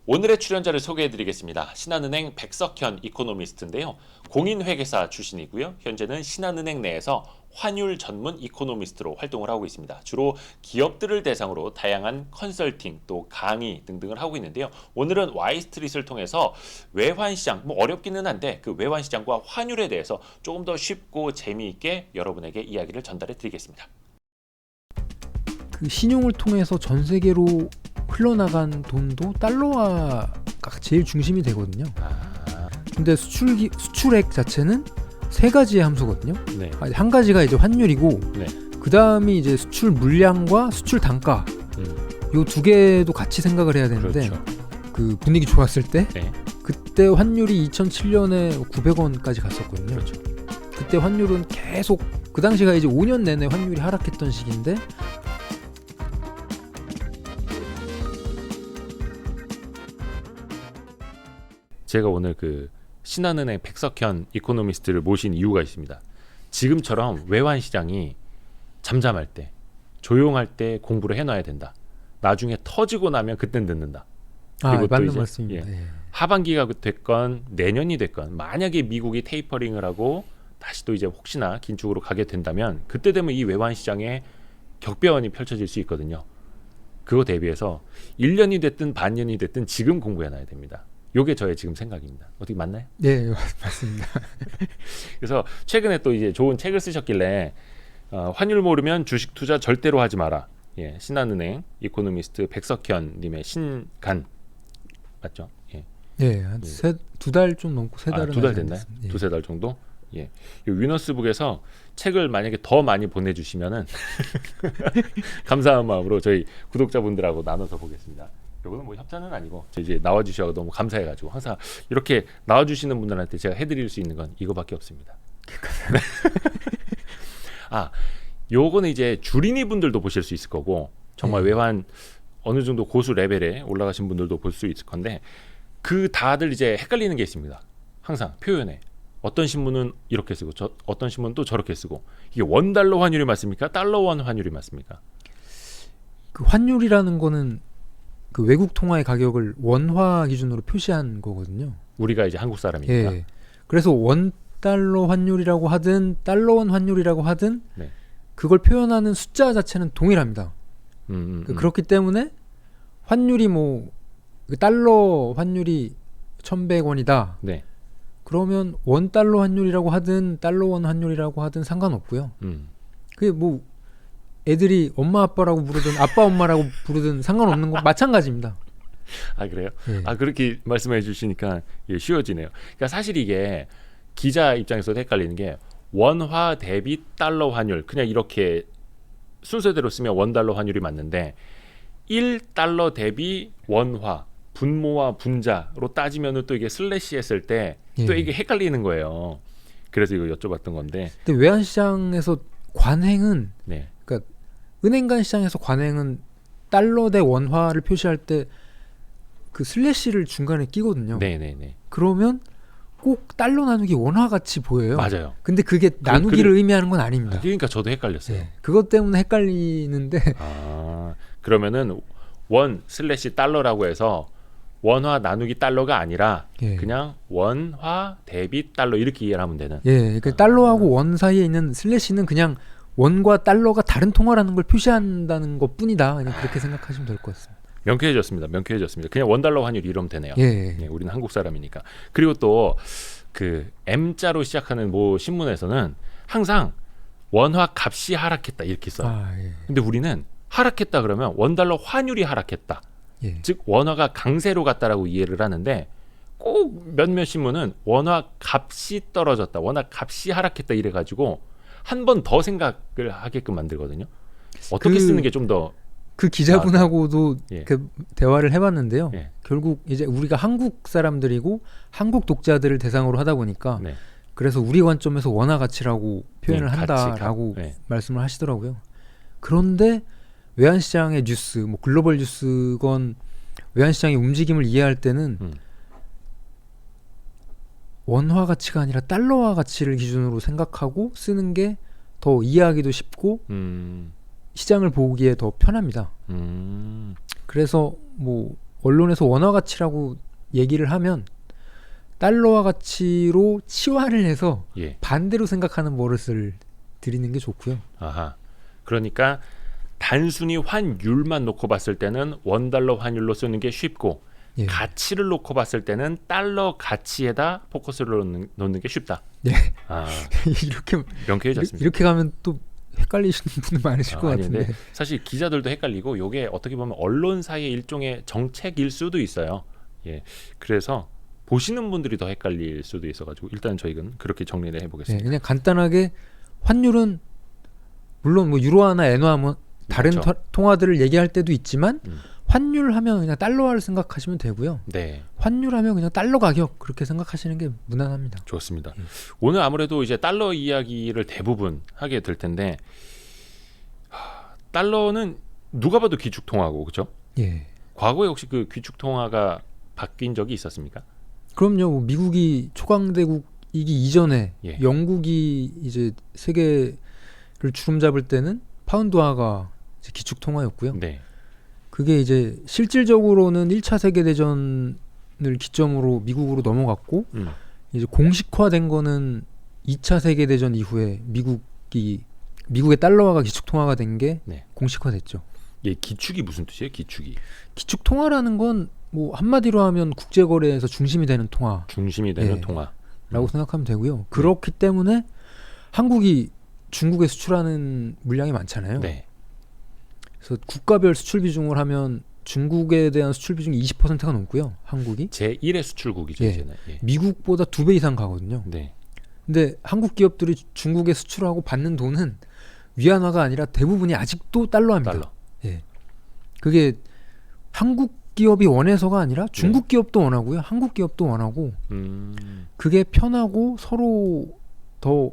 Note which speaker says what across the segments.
Speaker 1: 오늘의 출연자를 소개해드리겠습니다. 신한은행 백석현 이코노미스트인데요. 공인회계사 출신이고요. 현재는 신한은행 내에서 환율 전문 이코노미스트로 활동을 하고 있습니다. 주로 기업들을 대상으로 다양한 컨설팅 또 강의 등등을 하고 있는데요. 오늘은 Y스트릿을 통해서 외환시장, 어렵기는 한데 그 외환시장과 환율에 대해서 조금 더 쉽고 재미있게 여러분에게 이야기를 전달해 드리겠습니다.
Speaker 2: 그 신용을 통해서 전 세계로 흘러나간 돈도 달러화가 제일 중심이 되거든요. 근데 수출액 자체는 세 가지의 함수거든요.
Speaker 1: 네.
Speaker 2: 한 가지가 이제 환율이고,
Speaker 1: 네.
Speaker 2: 그 다음이 이제 수출 물량과 수출 단가. 요 두 개도 같이 생각을 해야 되는데,
Speaker 1: 그렇죠.
Speaker 2: 그 분위기 좋았을 때,
Speaker 1: 네.
Speaker 2: 그때 환율이 2007년에 900원까지 갔었거든요.
Speaker 1: 그렇죠.
Speaker 2: 그때 환율은 계속 그 당시가 이제 5년 내내 환율이 하락했던 시기인데.
Speaker 1: 제가 오늘 그 신한은행 백석현 이코노미스트를 모신 이유가 있습니다. 지금처럼 외환 시장이 잠잠할 때, 조용할 때 공부를 해놔야 된다. 나중에 터지고 나면 그땐 듣는다. 그리고 또
Speaker 2: 맞는
Speaker 1: 이제,
Speaker 2: 말씀입니다. 예.
Speaker 1: 하반기가 됐건 내년이 됐건 만약에 미국이 테이퍼링을 하고 다시 또 이제 혹시나 긴축으로 가게 된다면 그때 되면 이 외환 시장에 격변이 펼쳐질 수 있거든요. 그거 대비해서 1년이 됐든 반년이 됐든 지금 공부해놔야 됩니다. 요게 저의 지금 생각입니다. 어떻게 맞나요?
Speaker 2: 네, 맞습니다.
Speaker 1: 그래서 최근에 또 이제 좋은 책을 쓰셨길래 환율 모르면 주식 투자 절대로 하지 마라. 예, 신한은행 이코노미스트 백석현 님의 신간 맞죠? 예.
Speaker 2: 예, 한 두 달 좀 넘고 세 달은
Speaker 1: 2달 됐나요?
Speaker 2: 예.
Speaker 1: 두세 달 정도? 예. 이 위너스북에서 책을 만약에 더 많이 보내주시면은 감사한 마음으로 저희 구독자분들하고 나눠서 보겠습니다. 이거는 뭐 협찬은 아니고 저 이제 나와주셔서 너무 감사해가지고 항상 이렇게 나와주시는 분들한테 제가 해드릴 수 있는 건 이거밖에 없습니다. 요거는 이제 주린이 분들도 보실 수 있을 거고 정말 외환 어느 정도 고수 레벨에 올라가신 분들도 볼 수 있을 건데 그 다들 이제 헷갈리는 게 있습니다. 항상 표현에 어떤 신문은 이렇게 쓰고 어떤 신문은 또 저렇게 쓰고 이게 원달러 환율이 맞습니까? 달러원 환율이 맞습니까?
Speaker 2: 그 환율이라는 거는 그 외국 통화의 가격을 원화 기준으로 표시한 거거든요.
Speaker 1: 우리가 이제 한국 사람이니까.
Speaker 2: 예. 그래서 원달러 환율이라고 하든 달러원 환율이라고 하든
Speaker 1: 네.
Speaker 2: 그걸 표현하는 숫자 자체는 동일합니다. 그렇기 때문에 환율이 달러 환율이 1,100원이다.
Speaker 1: 네.
Speaker 2: 그러면 원달러 환율이라고 하든 달러원 환율이라고 하든 상관없고요. 그게 애들이 엄마 아빠라고 부르든 아빠 엄마라고 부르든 상관없는 거 마찬가지입니다.
Speaker 1: 아 그래요?
Speaker 2: 예.
Speaker 1: 그렇게 말씀해 주시니까 쉬워지네요. 그러니까 사실 이게 기자 입장에서도 헷갈리는 게 원화 대비 달러 환율 그냥 이렇게 순서대로 쓰면 원달러 환율이 맞는데 1달러 대비 원화 분모와 분자로 따지면은 또 이게 슬래시 했을 때 또 이게 헷갈리는 거예요. 그래서 이거 여쭤봤던 건데.
Speaker 2: 근데 외환시장에서 관행은
Speaker 1: 네.
Speaker 2: 그러니까 은행 간 시장에서 관행은 달러 대 원화를 표시할 때 그 슬래시를 중간에 끼거든요.
Speaker 1: 네네네.
Speaker 2: 그러면 꼭 달러 나누기 원화 같이 보여요.
Speaker 1: 맞아요.
Speaker 2: 근데 그게 나누기를 의미하는 건 아닙니다.
Speaker 1: 그러니까 저도 헷갈렸어요.
Speaker 2: 네. 그것 때문에 헷갈리는데
Speaker 1: 그러면은 원 슬래시 달러라고 해서 원화 나누기 달러가 아니라 그냥 원화 대비 달러 이렇게 이해를 하면 되는.
Speaker 2: 그러니까 달러하고 원 사이에 있는 슬래시는 그냥 원과 달러가 다른 통화라는 걸 표시한다는 것뿐이다. 그냥 그렇게 생각하시면 될 것 같습니다.
Speaker 1: 명쾌해졌습니다. 그냥 원달러 환율 이러면 되네요. 우리는 한국 사람이니까. 그리고 또 그 M자로 시작하는 신문에서는 항상 원화 값이 하락했다 이렇게 써요. 근데 우리는 하락했다 그러면 원달러 환율이 하락했다. 즉 원화가 강세로 갔다라고 이해를 하는데 꼭 몇몇 신문은 원화 값이 떨어졌다, 원화 값이 하락했다 이래가지고 한 번 더 생각을 하게끔 만들거든요. 어떻게 쓰는 게 좀 더
Speaker 2: 그 기자분하고도 그 대화를 해봤는데요.
Speaker 1: 예.
Speaker 2: 결국 이제 우리가 한국 사람들이고 한국 독자들을 대상으로 하다 보니까
Speaker 1: 네.
Speaker 2: 그래서 우리 관점에서 원화 가치라고 표현을 한다라고
Speaker 1: 네.
Speaker 2: 말씀을 하시더라고요. 그런데 외환시장의 뉴스, 글로벌 뉴스건 외환시장의 움직임을 이해할 때는 원화 가치가 아니라 달러화 가치를 기준으로 생각하고 쓰는 게 더 이해하기도 쉽고 시장을 보기에 더 편합니다. 그래서 언론에서 원화 가치라고 얘기를 하면 달러화 가치로 치환을 해서
Speaker 1: 예.
Speaker 2: 반대로 생각하는 버릇을 들이는 게 좋고요.
Speaker 1: 아하. 그러니까 단순히 환율만 놓고 봤을 때는 원달러 환율로 쓰는 게 쉽고
Speaker 2: 예.
Speaker 1: 가치를 놓고 봤을 때는 달러 가치에다 포커스를 놓는 게 쉽다.
Speaker 2: 네.
Speaker 1: 아,
Speaker 2: 이렇게
Speaker 1: 명쾌해졌습니다.
Speaker 2: 이렇게 가면 또 헷갈리시는 분들 많으실 것
Speaker 1: 아닌데
Speaker 2: 같은데.
Speaker 1: 사실 기자들도 헷갈리고 이게 어떻게 보면 언론사의 일종의 정책일 수도 있어요. 예, 그래서 보시는 분들이 더 헷갈릴 수도 있어가지고 일단 저희는 그렇게 정리를 해보겠습니다.
Speaker 2: 네, 그냥 간단하게 환율은 물론 뭐 유로화나 엔화 뭐 다른
Speaker 1: 그렇죠.
Speaker 2: 통화들을 얘기할 때도 있지만 환율 하면 그냥 달러화를 생각하시면 되고요.
Speaker 1: 네,
Speaker 2: 환율 하면 그냥 달러 가격 그렇게 생각하시는 게 무난합니다.
Speaker 1: 좋습니다. 오늘 아무래도 이제 달러 이야기를 대부분 하게 될 텐데 달러는 누가 봐도 기축통화고 그렇죠?
Speaker 2: 예.
Speaker 1: 과거에 혹시 그 기축통화가 바뀐 적이 있었습니까?
Speaker 2: 그럼요. 뭐 미국이 초강대국이기 이전에
Speaker 1: 예.
Speaker 2: 영국이 이제 세계를 주름잡을 때는 파운드화가 이제 기축통화였고요.
Speaker 1: 네,
Speaker 2: 그게 이제 실질적으로는 1차 세계대전을 기점으로 미국으로 넘어갔고 이제 공식화된 거는 2차 세계대전 이후에 미국의 달러화가 기축통화가 된 게
Speaker 1: 네.
Speaker 2: 공식화됐죠.
Speaker 1: 예, 기축이 무슨 뜻이에요? 기축이
Speaker 2: 기축통화라는 건 뭐 한마디로 하면 국제거래에서 중심이 되는 통화
Speaker 1: 중심이 되는
Speaker 2: 예.
Speaker 1: 통화.
Speaker 2: 라고 생각하면 되고요. 그렇기 때문에 한국이 중국에 수출하는 물량이 많잖아요.
Speaker 1: 네,
Speaker 2: 그래서 국가별 수출 비중을 하면 중국에 대한 수출 비중이 20%가 넘고요. 한국이
Speaker 1: 제 1의 수출국이죠.
Speaker 2: 예.
Speaker 1: 이제는. 예.
Speaker 2: 미국보다 2배 이상 가거든요.
Speaker 1: 네,
Speaker 2: 근데 한국 기업들이 중국에 수출하고 받는 돈은 위안화가 아니라 대부분이 아직도 달러입니다.
Speaker 1: 달러.
Speaker 2: 예. 그게 한국 기업이 원해서가 아니라 중국 기업도 원하고요. 한국 기업도 원하고 그게 편하고 서로 더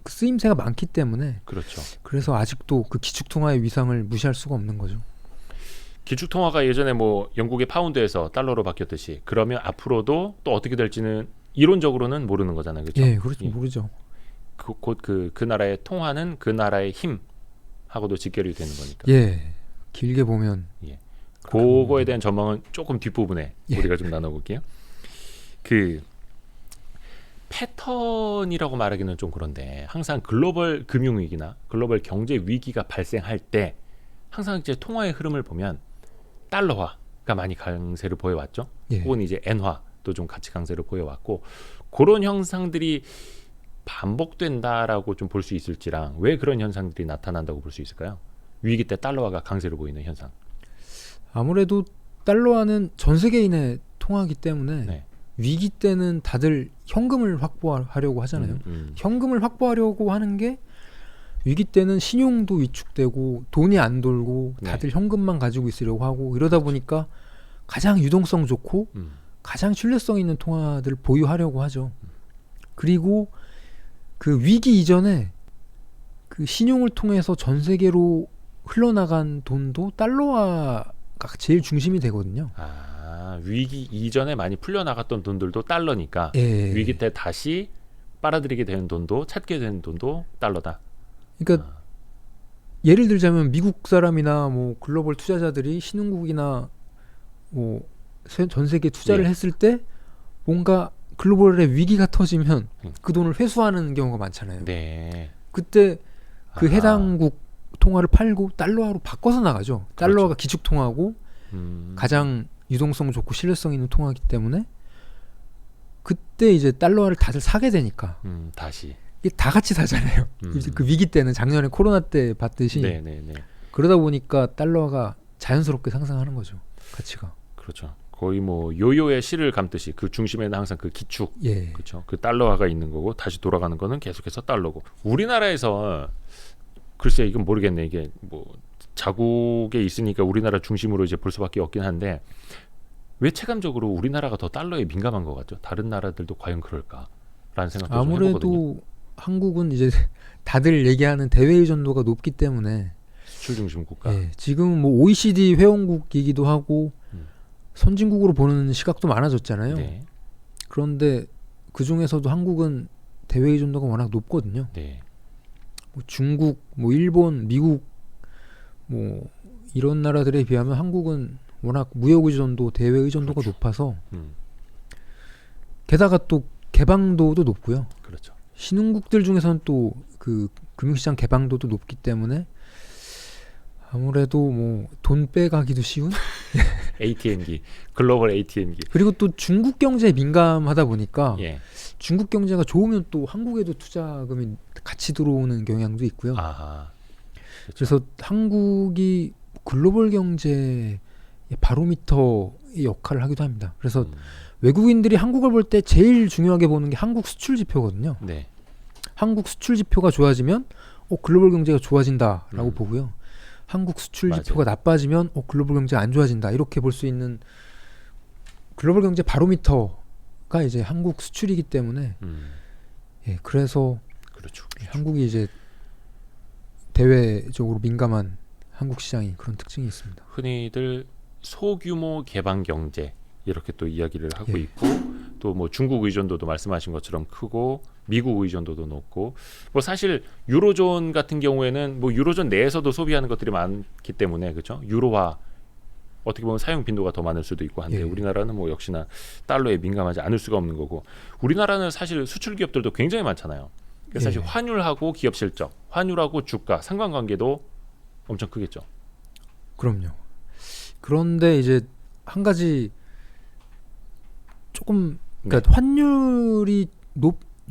Speaker 2: 쓰임새가 많기 때문에
Speaker 1: 그렇죠.
Speaker 2: 그래서 아직도 그 기축통화의 위상을 무시할 수가 없는 거죠.
Speaker 1: 기축통화가 예전에 뭐 영국의 파운드에서 달러로 바뀌었듯이 그러면 앞으로도 또 어떻게 될지는 이론적으로는 모르는 거잖아요. 그렇죠?
Speaker 2: 예, 그렇죠.
Speaker 1: 예.
Speaker 2: 모르죠.
Speaker 1: 곧 그 나라의 통화는 그 나라의 힘하고도 직결이 되는 거니까.
Speaker 2: 예. 길게 보면
Speaker 1: 그거에 대한 전망은 조금 뒷부분에
Speaker 2: 예.
Speaker 1: 우리가 좀 나눠볼게요. 그 패턴이라고 말하기는 좀 그런데 항상 글로벌 금융위기나 글로벌 경제 위기가 발생할 때 항상 이제 통화의 흐름을 보면 달러화가 많이 강세를 보여왔죠.
Speaker 2: 예.
Speaker 1: 혹은 이제 엔화도 좀 같이 강세를 보여왔고 그런 형상들이 반복된다라고 좀 볼 수 있을지랑 왜 그런 현상들이 나타난다고 볼 수 있을까요? 위기 때 달러화가 강세를 보이는 현상.
Speaker 2: 아무래도 달러화는 전 세계인의 통화이기 때문에
Speaker 1: 네.
Speaker 2: 위기 때는 다들 현금을 확보하려고 하잖아요. 현금을 확보하려고 하는 게 위기 때는 신용도 위축되고 돈이 안 돌고 다들 현금만 가지고 있으려고 하고 이러다 보니까 가장 유동성 좋고 가장 신뢰성 있는 통화들을 보유하려고 하죠. 그리고 그 위기 이전에 그 신용을 통해서 전 세계로 흘러나간 돈도 달러화가 제일 중심이 되거든요.
Speaker 1: 아, 위기 이전에 많이 풀려나갔던 돈들도 달러니까
Speaker 2: 예.
Speaker 1: 위기 때 다시 빨아들이게 되는 돈도 찾게 되는 돈도 달러다.
Speaker 2: 그러니까 예를 들자면 미국 사람이나 뭐 글로벌 투자자들이 신흥국이나 뭐 전 세계 투자를 했을 때 뭔가 글로벌의 위기가 터지면 그 돈을 회수하는 경우가 많잖아요.
Speaker 1: 네.
Speaker 2: 그때 그 해당국 통화를 팔고 달러화로 바꿔서 나가죠. 달러화가 기축 통화고 가장 유동성 좋고 신뢰성 있는 통화이기 때문에 그때 이제 달러화를 다들 사게 되니까
Speaker 1: 다시
Speaker 2: 이게 다 같이 사잖아요. 그 위기 때는 작년에 코로나 때 봤듯이
Speaker 1: 네네네.
Speaker 2: 그러다 보니까 달러화가 자연스럽게 상승하는 거죠. 가치가.
Speaker 1: 그렇죠. 거의 뭐 요요의 실을 감듯이 그 중심에는 항상 그 기축,
Speaker 2: 예.
Speaker 1: 그렇죠. 그 달러화가 있는 거고 다시 돌아가는 거는 계속해서 달러고. 우리나라에서 글쎄 이건 모르겠네. 이게 뭐 자국에 있으니까 우리나라 중심으로 이제 볼 수밖에 없긴 한데 왜 체감적으로 우리나라가 더 달러에 민감한 것 같죠? 다른 나라들도 과연 그럴까라는 생각도 좀 해보거든요.
Speaker 2: 아무래도 한국은 이제 다들 얘기하는 대외 의존도가 높기 때문에
Speaker 1: 수출 중심 국가.
Speaker 2: 예, 지금 뭐 OECD 회원국이기도 하고 선진국으로 보는 시각도 많아졌잖아요.
Speaker 1: 네.
Speaker 2: 그런데 그 중에서도 한국은 대외 의존도가 워낙 높거든요.
Speaker 1: 네.
Speaker 2: 뭐 중국, 뭐 일본, 미국, 뭐 이런 나라들에 비하면 한국은 워낙 무역 의존도, 대외 의존도가
Speaker 1: 그렇죠.
Speaker 2: 높아서 게다가 또 개방도도 높고요.
Speaker 1: 그렇죠.
Speaker 2: 신흥국들 중에서는 또 그 금융시장 개방도도 높기 때문에 아무래도 뭐 돈 빼가기도 쉬운.
Speaker 1: ATM기, 글로벌 ATM기.
Speaker 2: 그리고 또 중국 경제에 민감하다 보니까
Speaker 1: 예.
Speaker 2: 중국 경제가 좋으면 또 한국에도 투자금이 같이 들어오는 경향도 있고요.
Speaker 1: 아하.
Speaker 2: 그래서 한국이 글로벌 경제의 바로미터의 역할을 하기도 합니다. 그래서 외국인들이 한국을 볼 때 제일 중요하게 보는 게 한국 수출 지표거든요.
Speaker 1: 네.
Speaker 2: 한국 수출 지표가 좋아지면 글로벌 경제가 좋아진다라고
Speaker 1: 음.
Speaker 2: 보고요. 한국 수출
Speaker 1: 맞아요.
Speaker 2: 지표가 나빠지면 글로벌 경제가 안 좋아진다. 이렇게 볼 수 있는 글로벌 경제 바로미터가 이제 한국 수출이기 때문에 예, 그래서
Speaker 1: 그렇죠.
Speaker 2: 한국이 이제 대외적으로 민감한 한국 시장이 그런 특징이 있습니다.
Speaker 1: 흔히들 소규모 개방 경제 이렇게 또 이야기를 하고
Speaker 2: 예.
Speaker 1: 있고 또 뭐 중국 의존도도 말씀하신 것처럼 크고 미국 의존도도 높고 뭐 사실 유로존 같은 경우에는 뭐 유로존 내에서도 소비하는 것들이 많기 때문에 그렇죠. 유로화 어떻게 보면 사용 빈도가 더 많을 수도 있고 한데
Speaker 2: 예.
Speaker 1: 우리나라는 뭐 역시나 달러에 민감하지 않을 수가 없는 거고 우리나라는 사실 수출 기업들도 굉장히 많잖아요. 그래서 사실
Speaker 2: 예.
Speaker 1: 환율하고 기업 실적, 환율하고 주가 상관관계도 엄청 크겠죠.
Speaker 2: 그럼요. 그런데 이제 한 가지 조금 그러니까 환율이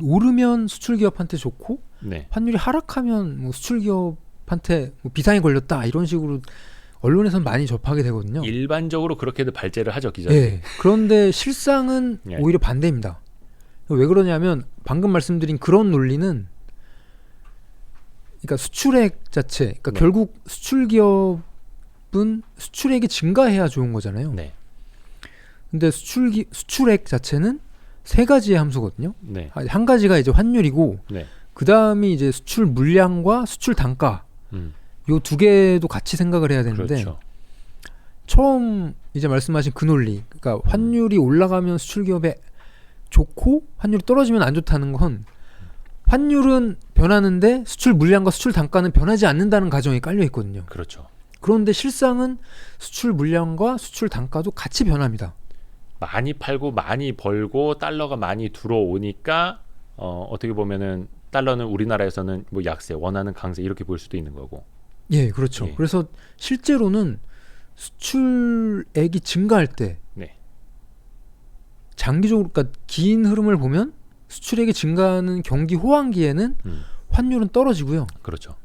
Speaker 2: 오르면 수출 기업한테 좋고
Speaker 1: 네.
Speaker 2: 환율이 하락하면 뭐 수출 기업한테 뭐 비상이 걸렸다 이런 식으로 언론에서는 많이 접하게 되거든요.
Speaker 1: 일반적으로 그렇게들 발제를 하죠 기자들이.
Speaker 2: 예. 그런데 실상은
Speaker 1: 예.
Speaker 2: 오히려 반대입니다. 왜 그러냐면 방금 말씀드린 그런 논리는 그러니까 수출액 자체, 그러니까
Speaker 1: 네.
Speaker 2: 결국 수출 기업은 수출액이 증가해야 좋은 거잖아요.
Speaker 1: 네.
Speaker 2: 근데 수출액 자체는 세 가지의 함수거든요.
Speaker 1: 네.
Speaker 2: 한 가지가 이제 환율이고,
Speaker 1: 네.
Speaker 2: 그 다음이 이제 수출 물량과 수출 단가, 요 두 개도 같이 생각을 해야 되는데,
Speaker 1: 그렇죠.
Speaker 2: 처음 이제 말씀하신 그 논리, 그러니까 환율이 올라가면 수출 기업에 좋고 환율이 떨어지면 안 좋다는 건 환율은 변하는데 수출 물량과 수출 단가는 변하지 않는다는 가정이 깔려 있거든요.
Speaker 1: 그렇죠.
Speaker 2: 그런데 실상은 수출 물량과 수출 단가도 같이 변합니다.
Speaker 1: 많이 팔고 많이 벌고 달러가 많이 들어오니까 어떻게 보면은 달러는 우리나라에서는 뭐 약세, 원하는 강세 이렇게 볼 수도 있는 거고.
Speaker 2: 예, 그렇죠.
Speaker 1: 예.
Speaker 2: 그래서 실제로는 수출액이 증가할 때
Speaker 1: 네.
Speaker 2: 장기적으로 그러니까 긴 흐름을 보면 수출액이 증가하는 경기 호황기에는 환율은 떨어지고요.
Speaker 1: 그렇죠.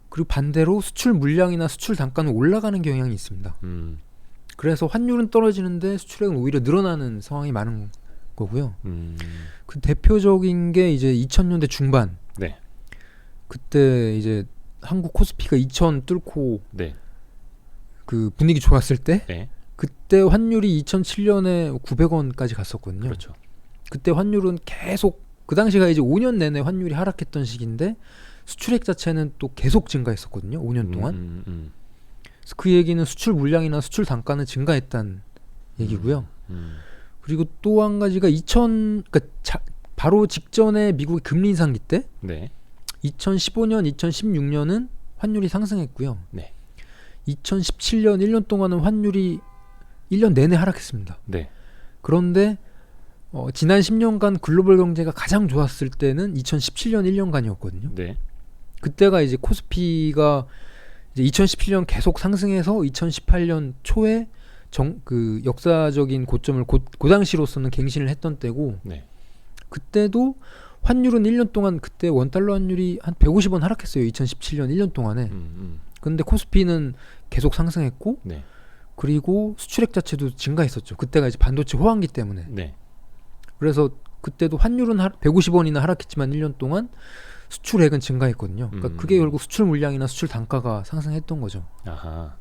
Speaker 2: 그리고 반대로 수출 물량이나 수출 단가는 올라가는 경향이 있습니다. 그래서 환율은 떨어지는데 수출액은 오히려 늘어나는 상황이 많은 거고요. 그 대표적인 게 이제 2000년대 중반.
Speaker 1: 네.
Speaker 2: 그때 이제 한국 코스피가 2000 뚫고
Speaker 1: 네.
Speaker 2: 그 분위기 좋았을 때
Speaker 1: 네.
Speaker 2: 그때 환율이 2007년에 900원까지 갔었거든요.
Speaker 1: 그렇죠.
Speaker 2: 그때 환율은 계속 그 당시가 이제 5년 내내 환율이 하락했던 시기인데 수출액 자체는 또 계속 증가했었거든요. 5년 동안. 그래서 그 얘기는 수출 물량이나 수출 단가는 증가했다는 얘기고요. 그리고 또 한 가지가 그러니까 바로 직전에 미국의 금리 인상기 때
Speaker 1: 네.
Speaker 2: 2015년, 2016년은 환율이 상승했고요.
Speaker 1: 네.
Speaker 2: 2017년 1년 동안은 환율이 1년 내내 하락했습니다.
Speaker 1: 네.
Speaker 2: 그런데 지난 10년간 글로벌 경제가 가장 좋았을 때는 2017년 1년간이었거든요.
Speaker 1: 네.
Speaker 2: 그때가 이제 코스피가 이제 2017년 계속 상승해서 2018년 초에 그 역사적인 고점을 그 당시로서는 갱신을 했던 때고,
Speaker 1: 네.
Speaker 2: 그때도 환율은 1년 동안 그때 원달러 환율이 한 150원 하락했어요. 2017년 1년 동안에. 근데 코스피는 계속 상승했고,
Speaker 1: 네.
Speaker 2: 그리고 수출액 자체도 증가했었죠. 그때가 이제 반도체 호황기 때문에.
Speaker 1: 네.
Speaker 2: 그래서 그때도 환율은 150원이나 하락했지만 1년 동안 수출액은 증가했거든요. 그러니까 그게 결국 수출 물량이나 수출 단가가 상승했던 거죠.
Speaker 1: 아하.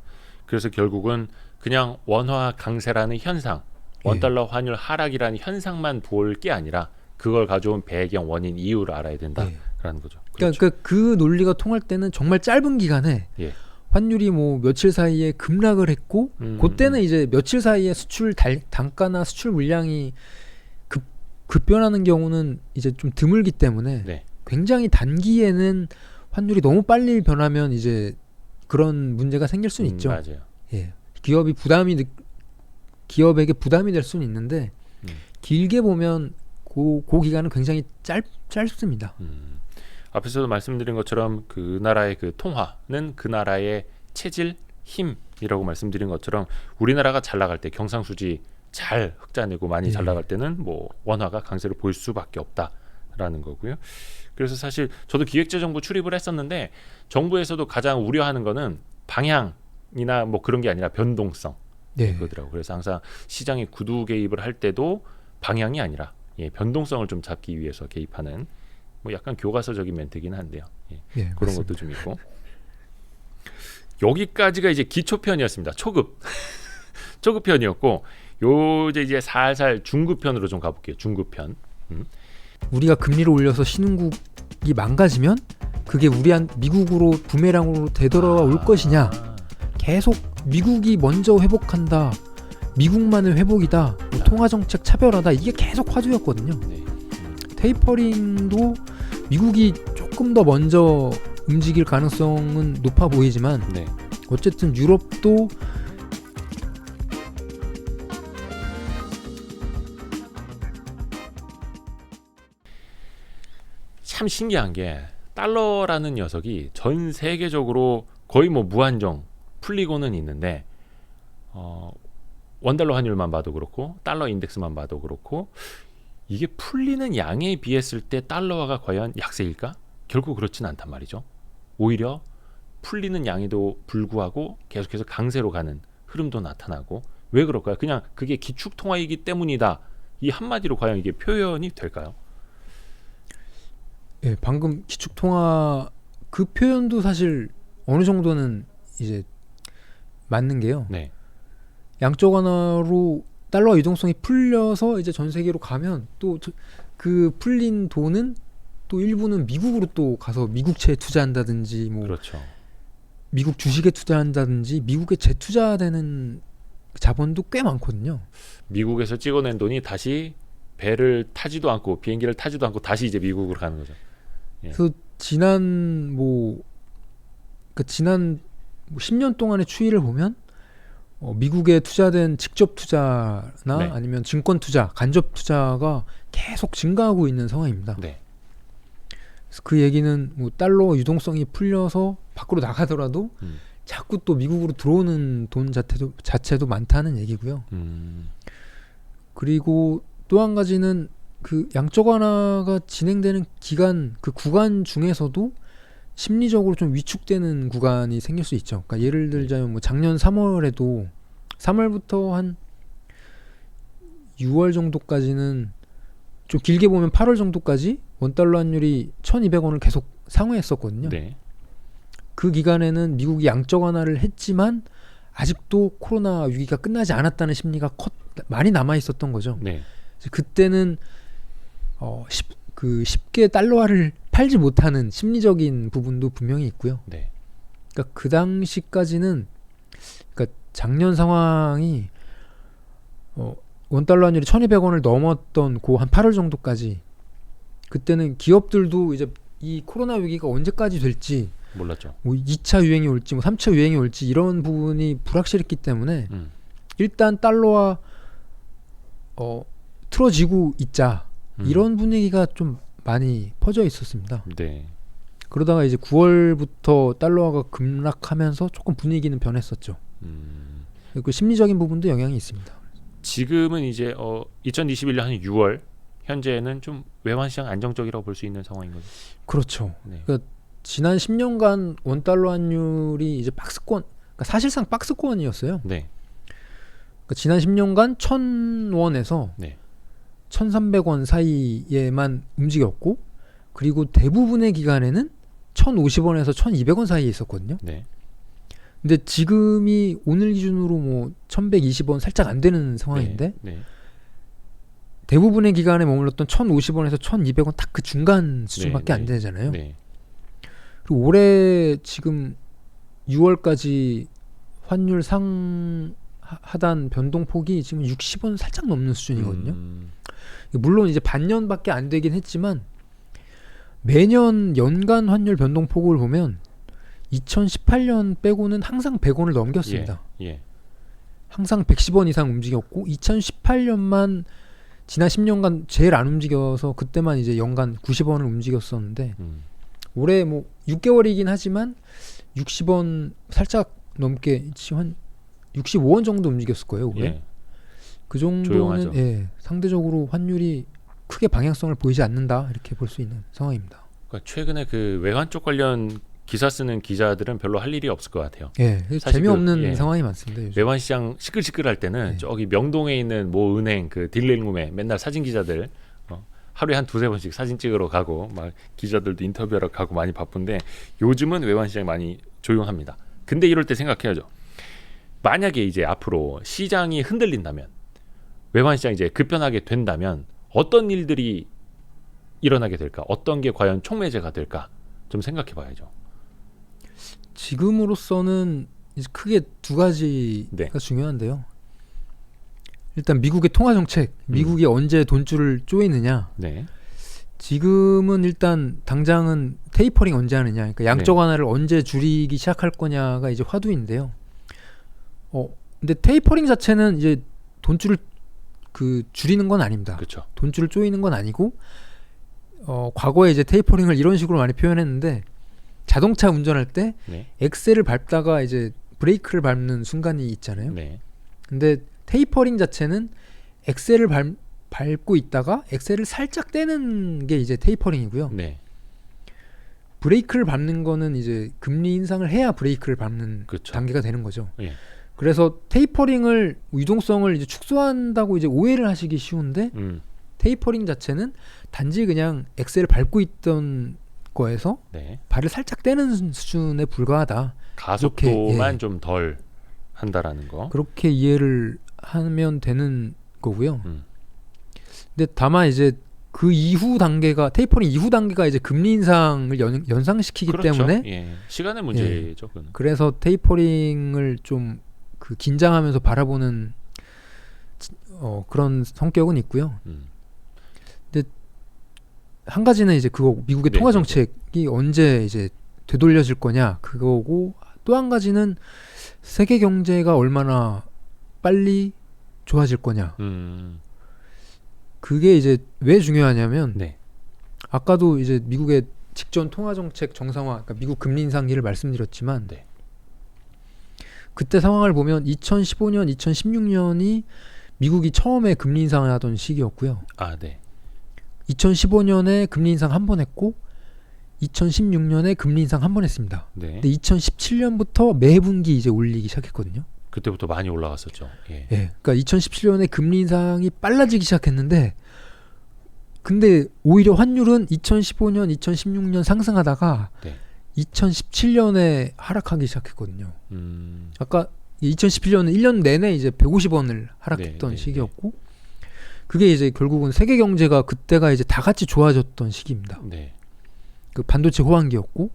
Speaker 1: 그래서 결국은 그냥 원화 강세라는 현상, 원달러 환율 하락이라는 현상만 볼 게 아니라 그걸 가져온 배경, 원인, 이유를 알아야 된다라는 거죠. 그렇죠.
Speaker 2: 그러니까 그 논리가 통할 때는 정말 짧은 기간에
Speaker 1: 예.
Speaker 2: 환율이 뭐 며칠 사이에 급락을 했고, 그때는 이제 며칠 사이에 수출 단가나 수출 물량이 급변하는 경우는 이제 좀 드물기 때문에
Speaker 1: 네.
Speaker 2: 굉장히 단기에는 환율이 너무 빨리 변하면 이제 그런 문제가 생길 수는 있죠.
Speaker 1: 맞아요.
Speaker 2: 예. 기업이 부담이 기업에게 부담이 될 수는 있는데 길게 보면 그 기간은 굉장히 짧습니다.
Speaker 1: 앞에서도 말씀드린 것처럼 그 나라의 그 통화는 그 나라의 체질, 힘이라고 말씀드린 것처럼 우리나라가 잘 나갈 때 경상수지 잘 흑자 내고 많이 잘 나갈 때는 뭐 원화가 강세를 보일 수밖에 없다라는 거고요. 그래서 사실 저도 기획재정부 출입을 했었는데 정부에서도 가장 우려하는 거는 방향이나 뭐 그런 게 아니라 변동성 그거더라고요. 그래서 항상 시장이 구두 개입을 할 때도 방향이 아니라 변동성을 좀 잡기 위해서 개입하는 뭐 약간 교과서적인 멘트긴 한데요. 그런
Speaker 2: 맞습니다.
Speaker 1: 것도 좀 있고 여기까지가 이제 기초편이었습니다. 초급편이었고 요 이제 살살 중급편으로 좀 가볼게요. 중급편.
Speaker 2: 우리가 금리를 올려서 신흥국이 망가지면 그게 미국으로 부메랑으로 되돌아올 것이냐. 계속 미국이 먼저 회복한다. 미국만의 회복이다. 뭐 통화정책 차별하다. 이게 계속 화두였거든요. 테이퍼링도 미국이 조금 더 먼저 움직일 가능성은 높아 보이지만 어쨌든 유럽도
Speaker 1: 참 신기한 게 달러라는 녀석이 전 세계적으로 거의 뭐 무한정 풀리고는 있는데 원달러 환율만 봐도 그렇고 달러 인덱스만 봐도 그렇고 이게 풀리는 양에 비했을 때 달러화가 과연 약세일까? 결국 그렇진 않단 말이죠. 오히려 풀리는 양에도 불구하고 계속해서 강세로 가는 흐름도 나타나고 왜 그럴까요? 그냥 그게 기축통화이기 때문이다. 이 한마디로 과연 이게 표현이 될까요?
Speaker 2: 방금 기축통화 그 표현도 사실 어느 정도는 이제 맞는 게요. 양적 완화로 달러 유동성이 풀려서 이제 전 세계로 가면 또 그 풀린 돈은 또 일부는 미국으로 또 가서 미국채에 투자한다든지 뭐 미국 주식에 투자한다든지 미국에 재투자되는 자본도 꽤 많거든요.
Speaker 1: 미국에서 찍어낸 돈이 다시 배를 타지도 않고 비행기를 타지도 않고 다시 이제 미국으로 가는 거죠.
Speaker 2: 그래서 지난 10년 동안의 추이를 보면 미국에 투자된 직접 투자나 아니면 증권 투자, 간접 투자가 계속 증가하고 있는 상황입니다. 그래서 그 얘기는 뭐 달러 유동성이 풀려서 밖으로 나가더라도 자꾸 또 미국으로 들어오는 돈 자체도 많다는 얘기고요. 그리고 또 한 가지는 그 양적 완화가 진행되는 기간 그 구간 중에서도 심리적으로 좀 위축되는 구간이 생길 수 있죠. 그러니까 예를 들자면 뭐 작년 3월에도 3월부터 한 6월 정도까지는 좀 길게 보면 8월 정도까지 원달러 환율이 1,200원을 계속 상회했었거든요. 그 기간에는 미국이 양적 완화를 했지만 아직도 코로나 위기가 끝나지 않았다는 심리가 많이 남아 있었던 거죠. 그때는 쉽게 달러화를 팔지 못하는 심리적인 부분도 분명히 있고요. 그러니까 그 당시까지는 그러니까 작년 상황이 원달러 환율이 1,200원을 넘었던 그 한 8월 정도까지 그때는 기업들도 이제 이 코로나 위기가 언제까지 될지
Speaker 1: 몰랐죠.
Speaker 2: 뭐 2차 유행이 올지 뭐 3차 유행이 올지 이런 부분이 불확실했기 때문에 일단 달러화 틀어지고 있자 이런 분위기가 좀 많이 퍼져 있었습니다. 그러다가 이제 9월부터 달러화가 급락하면서 조금 분위기는 변했었죠. 그 심리적인 부분도 영향이 있습니다.
Speaker 1: 지금은 이제 2021년 한 6월 현재는 좀 외환 시장 안정적이라고 볼 수 있는 상황인 거죠.
Speaker 2: 그렇죠. 그러니까 지난 10년간 원달러 환율이 이제 박스권, 그러니까 사실상 박스권이었어요. 그러니까 지난 10년간 1,000원에서 1,300원 사이에만 움직였고, 그리고 대부분의 기간에는 1,050원에서 1,200원 사이에 있었거든요. 근데 지금이 오늘 기준으로 뭐 1,120원 살짝 안 되는 상황인데 대부분의 기간에 머물렀던 1,050원에서 1,200원 딱 그 중간 수준밖에 안 되잖아요. 그리고 올해 지금 6월까지 환율 상하단 변동폭이 지금 60원 살짝 넘는 수준이거든요. 물론 이제 반년밖에 안 되긴 했지만 매년 연간 환율 변동폭을 보면 2018년 빼고는 항상 100원을 넘겼습니다. 항상 110원 이상 움직였고 2018년만 지난 10년간 제일 안 움직여서 그때만 이제 연간 90원을 움직였었는데 올해 뭐 6개월이긴 하지만 60원 살짝 넘게 지금 한 65원 정도 움직였을 거예요 올해.
Speaker 1: 예.
Speaker 2: 그 정도는 예, 상대적으로 환율이 크게 방향성을 보이지 않는다 이렇게 볼 수 있는 상황입니다.
Speaker 1: 그러니까 최근에 그 외환 쪽 관련 기사 쓰는 기자들은 별로 할 일이 없을 것 같아요.
Speaker 2: 예, 재미없는 상황이 많습니다. 요즘.
Speaker 1: 외환 시장 시끌시끌할 때는 저기 명동에 있는 모 은행 그 딜링룸에 맨날 사진 기자들 하루에 한 두세 번씩 사진 찍으러 가고 막 기자들도 인터뷰하러 가고 많이 바쁜데 요즘은 외환 시장이 많이 조용합니다. 근데 이럴 때 생각해야죠. 만약에 이제 앞으로 시장이 흔들린다면 외환 시장이 이제 급변하게 된다면 어떤 일들이 일어나게 될까? 어떤 게 과연 촉매제가 될까? 좀 생각해 봐야죠.
Speaker 2: 지금으로서는 이제 크게 두 가지가 중요한데요. 일단 미국의 통화 정책, 미국이 언제 돈줄을 조이느냐.
Speaker 1: 네.
Speaker 2: 지금은 일단 당장은 테이퍼링 언제 하느냐, 그러니까 양적 완화를 언제 줄이기 시작할 거냐가 이제 화두인데요. 근데 테이퍼링 자체는 이제 돈줄을 줄이는 건 아닙니다.
Speaker 1: 그렇죠.
Speaker 2: 돈줄을 조이는 건 아니고 과거에 이제 테이퍼링을 이런 식으로 많이 표현했는데 자동차 운전할 때 엑셀을 밟다가 이제 브레이크를 밟는 순간이 있잖아요.
Speaker 1: 네.
Speaker 2: 근데 테이퍼링 자체는 엑셀을 밟고 있다가 엑셀을 살짝 떼는 게 이제 테이퍼링이고요.
Speaker 1: 네.
Speaker 2: 브레이크를 밟는 거는 이제 금리 인상을 해야 브레이크를 밟는
Speaker 1: 그쵸.
Speaker 2: 단계가 되는 거죠.
Speaker 1: 예.
Speaker 2: 그래서 테이퍼링을 유동성을 이제 축소한다고 이제 오해를 하시기 쉬운데 테이퍼링 자체는 단지 그냥 엑셀을 밟고 있던 거에서 발을 살짝 떼는 수준에 불과하다.
Speaker 1: 가속도만 좀 덜 한다라는 거.
Speaker 2: 그렇게 이해를 하면 되는 거고요. 근데 다만 이제 그 이후 단계가 테이퍼링 이후 단계가 이제 금리 인상을 연상시키기
Speaker 1: 그렇죠.
Speaker 2: 때문에
Speaker 1: 시간의 문제죠.
Speaker 2: 그래서 테이퍼링을 좀 긴장하면서 바라보는 그런 성격은 있고요. 근데 한 가지는 이제 그거 미국의 통화 정책이 언제 이제 되돌려질 거냐 그거고 또 한 가지는 세계 경제가 얼마나 빨리 좋아질 거냐. 그게 이제 왜 중요하냐면 아까도 이제 미국의 직전 통화 정책 정상화, 그러니까 미국 금리 인상기를 말씀드렸지만 그때 상황을 보면 2015년, 2016년이 미국이 처음에 금리 인상을 하던 시기였고요. 2015년에 금리 인상 한 번 했고 2016년에 금리 인상 한 번 했습니다. 근데 2017년부터 매분기 이제 올리기 시작했거든요.
Speaker 1: 그때부터 많이 올라갔었죠.
Speaker 2: 그러니까 2017년에 금리 인상이 빨라지기 시작했는데 근데 오히려 환율은 2015년, 2016년 상승하다가 2017년에 하락하기 시작했거든요. 아까 2017년은 1년 내내 이제 150원을 하락했던 시기였고 그게 이제 결국은 세계 경제가 그때가 이제 다 같이 좋아졌던 시기입니다. 그 반도체 호황기였고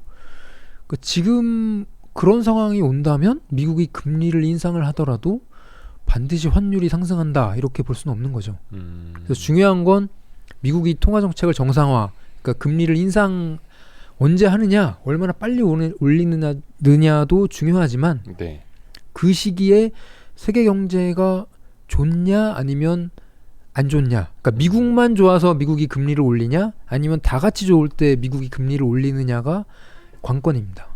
Speaker 2: 지금 그런 상황이 온다면 미국이 금리를 인상을 하더라도 반드시 환율이 상승한다 이렇게 볼 수는 없는 거죠. 그래서 중요한 건 미국이 통화 정책을 정상화, 그러니까 금리를 인상 언제 하느냐, 얼마나 빨리 올리느냐도 중요하지만 그 시기에 세계 경제가 좋냐 아니면 안 좋냐, 그러니까 미국만 좋아서 미국이 금리를 올리냐 아니면 다 같이 좋을 때 미국이 금리를 올리느냐가 관건입니다.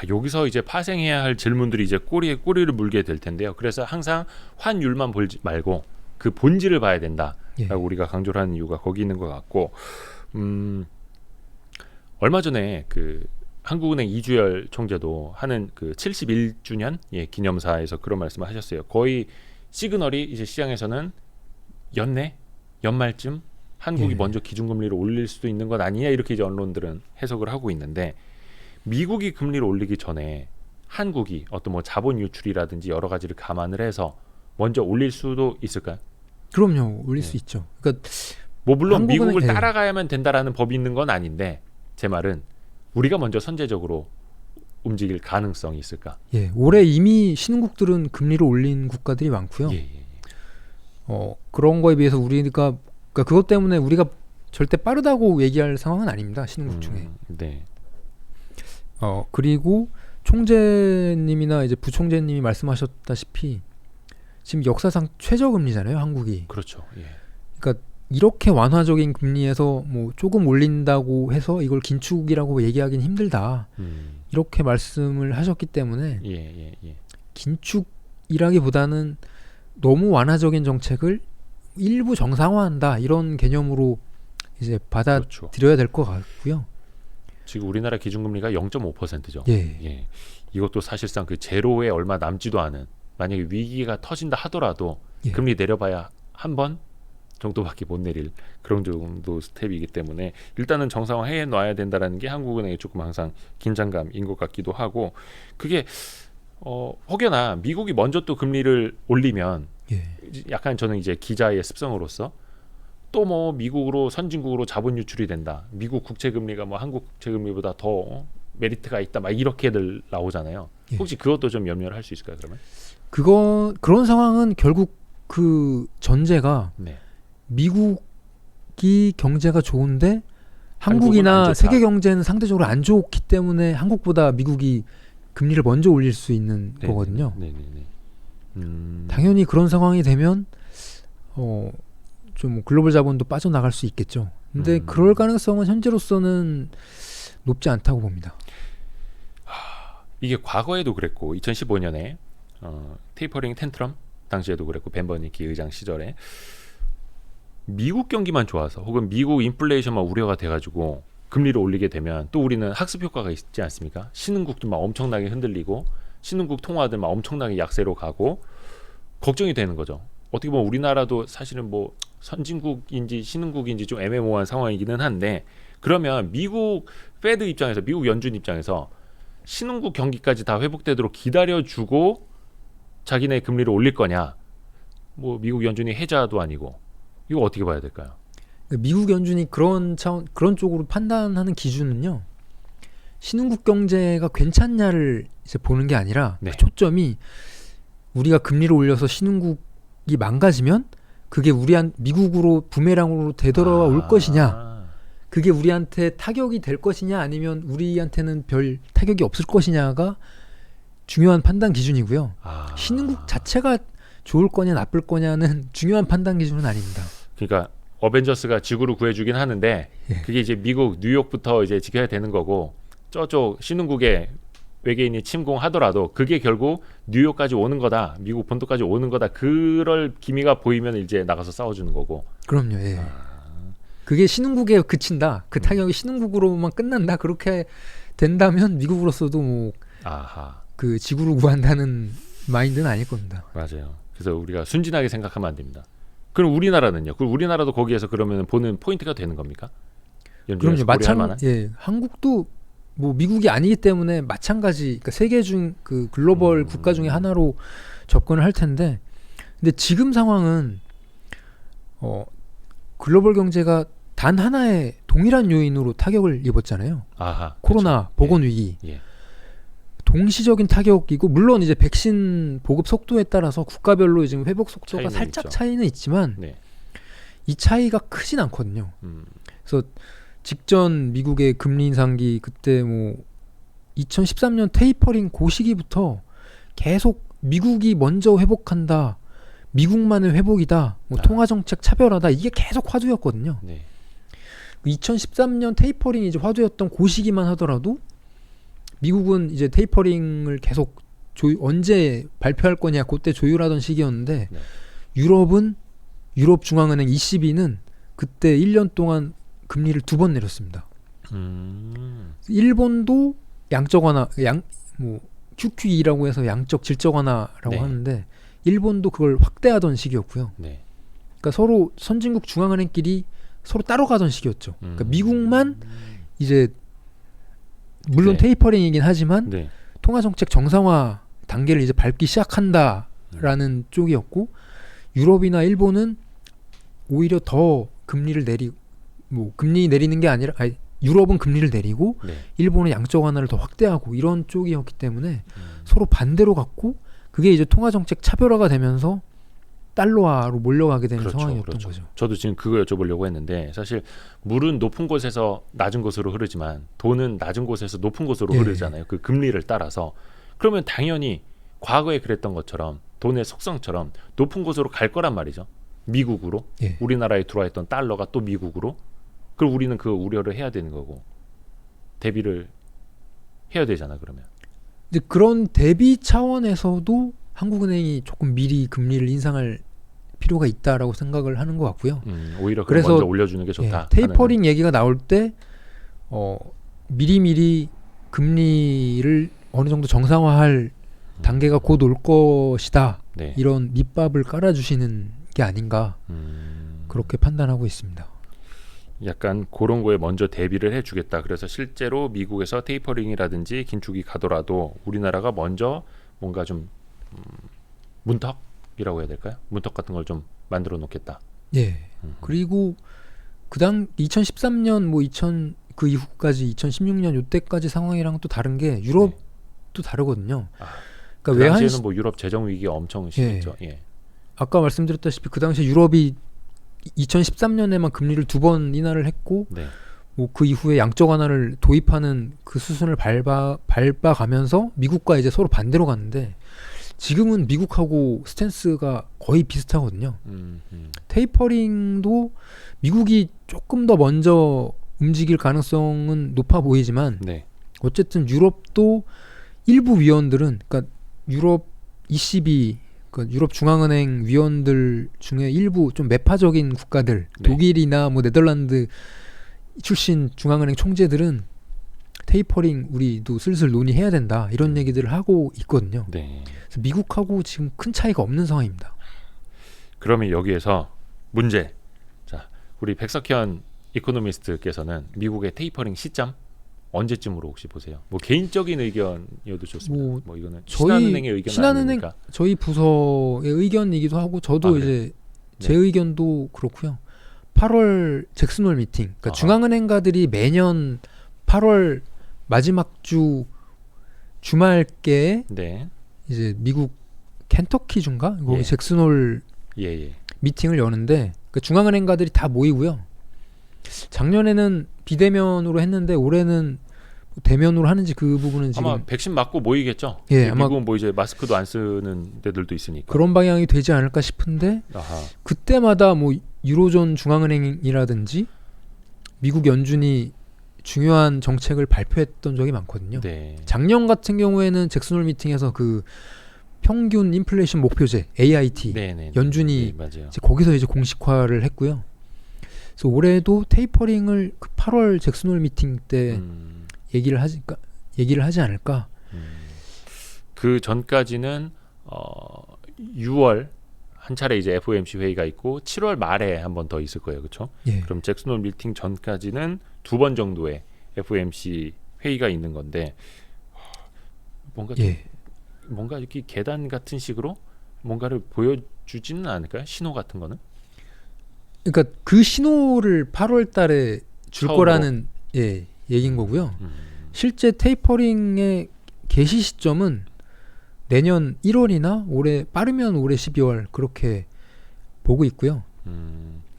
Speaker 1: 여기서 이제 파생해야 할 질문들이 이제 꼬리에 꼬리를 물게 될 텐데요. 그래서 항상 환율만 보지 말고 그 본질을 봐야 된다라고 우리가 강조를 하는 이유가 거기 있는 것 같고, 얼마 전에 그 한국은행 이주열 총재도 하는 그 71주년 기념사에서 그런 말씀을 하셨어요. 거의 시그널이 이제 시장에서는 연말쯤 한국이 먼저 기준금리를 올릴 수도 있는 것 아니냐 이렇게 이제 언론들은 해석을 하고 있는데, 미국이 금리를 올리기 전에 한국이 어떤 뭐 자본 유출이라든지 여러 가지를 감안을 해서 먼저 올릴 수도 있을까요?
Speaker 2: 그럼요, 올릴 수 있죠. 그러니까
Speaker 1: 뭐 물론 미국을 따라가야만 된다라는 법이 있는 건 아닌데, 제 말은 우리가 먼저 선제적으로 움직일 가능성이 있을까?
Speaker 2: 올해 이미 신흥국들은 금리를 올린 국가들이 많고요. 그런 거에 비해서 우리가 그러니까 그것 때문에 우리가 절대 빠르다고 얘기할 상황은 아닙니다. 신흥국 중에. 그리고 총재님이나 이제 부총재님이 말씀하셨다시피 지금 역사상 최저금리잖아요, 한국이.
Speaker 1: 그렇죠. 예.
Speaker 2: 그러니까 이렇게 완화적인 금리에서 뭐 조금 올린다고 해서 이걸 긴축이라고 얘기하기는 힘들다. 이렇게 말씀을 하셨기 때문에 긴축이라기보다는 너무 완화적인 정책을 일부 정상화한다 이런 개념으로 이제 받아들여야
Speaker 1: 그렇죠.
Speaker 2: 될 것 같고요.
Speaker 1: 지금 우리나라 기준금리가 0.5%죠.
Speaker 2: 예.
Speaker 1: 이것도 사실상 그 제로에 얼마 남지도 않은, 만약에 위기가 터진다 하더라도
Speaker 2: 예.
Speaker 1: 금리 내려봐야 한 번 정도밖에 못 내릴 그런 정도 스텝이기 때문에 일단은 정상화해 놔야 된다라는 게 한국은행의 조금 항상 긴장감인 것 같기도 하고, 그게 혹여나 미국이 먼저 또 금리를 올리면
Speaker 2: 예.
Speaker 1: 약간 저는 이제 기자의 습성으로서 또 뭐 미국으로 선진국으로 자본 유출이 된다, 미국 국채 금리가 뭐 한국 국채 금리보다 더 메리트가 있다, 막 이렇게들 나오잖아요.
Speaker 2: 예.
Speaker 1: 혹시 그것도 좀 염려를 할 수 있을까요, 그러면?
Speaker 2: 그런 상황은 결국 그 전제가
Speaker 1: 네.
Speaker 2: 미국이 경제가 좋은데
Speaker 1: 한국은 안
Speaker 2: 한국이나
Speaker 1: 좋다.
Speaker 2: 세계 경제는 상대적으로 안 좋기 때문에 한국보다 미국이 금리를 먼저 올릴 수 있는 거거든요. 당연히 그런 상황이 되면 좀 글로벌 자본도 빠져나갈 수 있겠죠. 근데 그럴 가능성은 현재로서는 높지 않다고 봅니다.
Speaker 1: 이게 과거에도 그랬고 2015년에 테이퍼링 텐트럼 당시에도 그랬고 벤 버니키 의장 시절에 미국 경기만 좋아서 혹은 미국 인플레이션만 우려가 돼가지고 금리를 올리게 되면 또 우리는 학습 효과가 있지 않습니까? 신흥국도 막 엄청나게 흔들리고 신흥국 통화들 막 엄청나게 약세로 가고 걱정이 되는 거죠. 어떻게 보면 우리나라도 사실은 뭐 선진국인지 신흥국인지 좀 애매모호한 상황이기는 한데, 그러면 미국 페드 입장에서, 미국 연준 입장에서 신흥국 경기까지 다 회복되도록 기다려주고 자기네 금리를 올릴 거냐? 뭐 미국 연준이 해자도 아니고, 이거 어떻게 봐야 될까요?
Speaker 2: 미국 연준이 그런 쪽으로 판단하는 기준은요, 신흥국 경제가 괜찮냐를 이제 보는 게 아니라
Speaker 1: 네.
Speaker 2: 그 초점이 우리가 금리를 올려서 신흥국이 망가지면 그게 미국으로 부메랑으로 되돌아와 올 것이냐, 그게 우리한테 타격이 될 것이냐, 아니면 우리한테는 별 타격이 없을 것이냐가 중요한 판단 기준이고요. 신흥국 자체가 좋을 거냐 나쁠 거냐는 중요한 판단 기준은 아닙니다.
Speaker 1: 그러니까 어벤져스가 지구를 구해주긴 하는데 그게 이제 미국 뉴욕부터 이제 지켜야 되는 거고, 저쪽 신흥국에 외계인이 침공하더라도 그게 결국 뉴욕까지 오는 거다, 미국 본토까지 오는 거다, 그럴 기미가 보이면 이제 나가서 싸워주는 거고.
Speaker 2: 그럼요. 예. 그게 신흥국에 그친다, 그 타격이 신흥국으로만 끝난다, 그렇게 된다면 미국으로서도 뭐 그 지구를 구한다는 마인드는 아닐 겁니다.
Speaker 1: 맞아요. 그래서 우리가 순진하게 생각하면 안 됩니다. 그럼 우리나라는요? 그럼 우리나라도 거기에서 그러면 보는 포인트가 되는 겁니까?
Speaker 2: 그럼요. 한국도 뭐 미국이 아니기 때문에 마찬가지, 그러니까 세계 중 그 글로벌 국가 중에 하나로 접근을 할 텐데, 근데 지금 상황은 글로벌 경제가 단 하나의 동일한 요인으로 타격을 입었잖아요. 코로나, 그렇죠. 보건 위기. 동시적인 타격이고, 물론 이제 백신 보급 속도에 따라서 국가별로 지금 회복 속도가 살짝 차이는 있지만 이 차이가 크진 않거든요. 그래서 직전 미국의 금리 인상기, 그때 뭐 2013년 테이퍼링 그 시기부터 계속 미국이 먼저 회복한다, 미국만의 회복이다, 뭐 통화정책 차별하다, 이게 계속 화두였거든요. 2013년 테이퍼링이 이제 화두였던 그 시기만 하더라도 미국은 이제 테이퍼링을 계속 언제 발표할 거냐, 그때 조율하던 시기였는데 유럽 중앙은행 ECB는 그때 1년 동안 금리를 2번 내렸습니다. 일본도 양적 완화, 뭐 QQE라고 해서 양적 질적 완화라고 하는데, 일본도 그걸 확대하던 시기였고요. 그러니까 서로 선진국 중앙은행끼리 서로 따로 가던 시기였죠. 그러니까 미국만 이제 물론 테이퍼링이긴 하지만 통화정책 정상화 단계를 이제 밟기 시작한다라는 쪽이었고, 유럽이나 일본은 오히려 더 금리를 금리 내리는 게 아니라, 유럽은 금리를 내리고 일본은 양적 완화를 더 확대하고 이런 쪽이었기 때문에 서로 반대로 갔고, 그게 이제 통화정책 차별화가 되면서 달러화로 몰려가게 되는 상황이었던 거죠.
Speaker 1: 저도 지금 그거 여쭤보려고 했는데, 사실 물은 높은 곳에서 낮은 곳으로 흐르지만 돈은 낮은 곳에서 높은 곳으로 흐르잖아요. 그 금리를 따라서. 그러면 당연히 과거에 그랬던 것처럼 돈의 속성처럼 높은 곳으로 갈 거란 말이죠. 미국으로.
Speaker 2: 예.
Speaker 1: 우리나라에 들어와 있던 달러가 또 미국으로. 그럼 우리는 그 우려를 해야 되는 거고 대비를 해야 되잖아. 그러면.
Speaker 2: 이제 그런 대비 차원에서도 한국은행이 조금 미리 금리를 인상할 필요가 있다라고 생각을 하는 것 같고요.
Speaker 1: 오히려
Speaker 2: 그래서
Speaker 1: 먼저 올려주는 게 좋다.
Speaker 2: 테이퍼링 얘기가 나올 때 미리미리 금리를 어느 정도 정상화할 단계가 곧 올 것이다.
Speaker 1: 네.
Speaker 2: 이런 밑밥을 깔아주시는 게 아닌가 그렇게 판단하고 있습니다.
Speaker 1: 약간 그런 거에 먼저 대비를 해주겠다. 그래서 실제로 미국에서 테이퍼링이라든지 긴축이 가더라도 우리나라가 먼저 뭔가 좀 문턱이라고 해야 될까요? 문턱 같은 걸 좀 만들어 놓겠다.
Speaker 2: 예. 그리고 그당 2013년 뭐 그 이후까지 2016년 요때까지 상황이랑 또 다른 게 유럽도 다르거든요.
Speaker 1: 그
Speaker 2: 그러니까
Speaker 1: 당시에는 뭐 유럽 재정 위기가 엄청 심했죠. 예.
Speaker 2: 아까 말씀드렸다시피 그 당시 유럽이 2013년에만 금리를 2번 인하를 했고
Speaker 1: 네.
Speaker 2: 뭐 그 이후에 양적 완화를 도입하는 그 수순을 밟아가면서 미국과 이제 서로 반대로 갔는데 지금은 미국하고 스탠스가 거의 비슷하거든요. 테이퍼링도 미국이 조금 더 먼저 움직일 가능성은 높아 보이지만
Speaker 1: 네.
Speaker 2: 어쨌든 유럽도 일부 위원들은 그러니까 유럽 ECB 그러니까 유럽 중앙은행 위원들 중에 일부 좀 매파적인 국가들
Speaker 1: 네.
Speaker 2: 독일이나 뭐 네덜란드 출신 중앙은행 총재들은 테이퍼링 우리도 슬슬 논의해야 된다 이런 얘기들을 하고 있거든요.
Speaker 1: 네.
Speaker 2: 그래서 미국하고 지금 큰 차이가 없는 상황입니다.
Speaker 1: 그러면 여기에서 문제. 자, 우리 백석현 이코노미스트께서는 미국의 테이퍼링 시점 언제쯤으로 혹시 보세요? 뭐 개인적인 의견이어도 좋습니다. 뭐 이거는 신한은행의 의견은 아니니까.
Speaker 2: 저희 부서의 의견이기도 하고 저도
Speaker 1: 그래요?
Speaker 2: 이제 제 의견도 그렇고요. 8월 잭슨홀 미팅. 그러니까 중앙은행가들이 매년 8월 마지막 주 주말께
Speaker 1: 네.
Speaker 2: 이제 미국 켄터키 주인가? 거기
Speaker 1: 예.
Speaker 2: 잭슨홀
Speaker 1: 예.
Speaker 2: 미팅을 여는데 그 중앙은행가들이 다 모이고요. 작년에는 비대면으로 했는데 올해는 대면으로 하는지 그 부분은 지금
Speaker 1: 아마 백신 맞고 모이겠죠.
Speaker 2: 예, 아마
Speaker 1: 미국은 뭐 이제 마스크도 안 쓰는 데들도 있으니까.
Speaker 2: 그런 방향이 되지 않을까 싶은데
Speaker 1: 아하.
Speaker 2: 그때마다 뭐 유로존 중앙은행이라든지 미국 연준이 중요한 정책을 발표했던 적이 많거든요.
Speaker 1: 네.
Speaker 2: 작년 같은 경우에는 잭슨홀 미팅에서 그 평균 인플레이션 목표제 AIT
Speaker 1: 네네.
Speaker 2: 연준이
Speaker 1: 네, 맞아요.
Speaker 2: 이제 거기서 이제 공식화를 했고요. 그래서 올해도 테이퍼링을 그 8월 잭슨홀 미팅 때 얘기를 하지 않을까.
Speaker 1: 그 전까지는 6월 한 차례 이제 FOMC 회의가 있고 7월 말에 한 번 더 있을 거예요, 그렇죠?
Speaker 2: 예.
Speaker 1: 그럼 잭슨홀 미팅 전까지는 2번 정도의 FOMC 회의가 있는 건데 뭔가 좀 뭔가 이렇게 계단 같은 식으로 뭔가를 보여주지는 않을까요? 신호 같은 거는?
Speaker 2: 그러니까 그 신호를 8월 달에 줄
Speaker 1: 처음으로.
Speaker 2: 거라는 얘기인 거고요. 실제 테이퍼링의 개시 시점은 내년 1월이나 빠르면 올해 12월 그렇게 보고 있고요.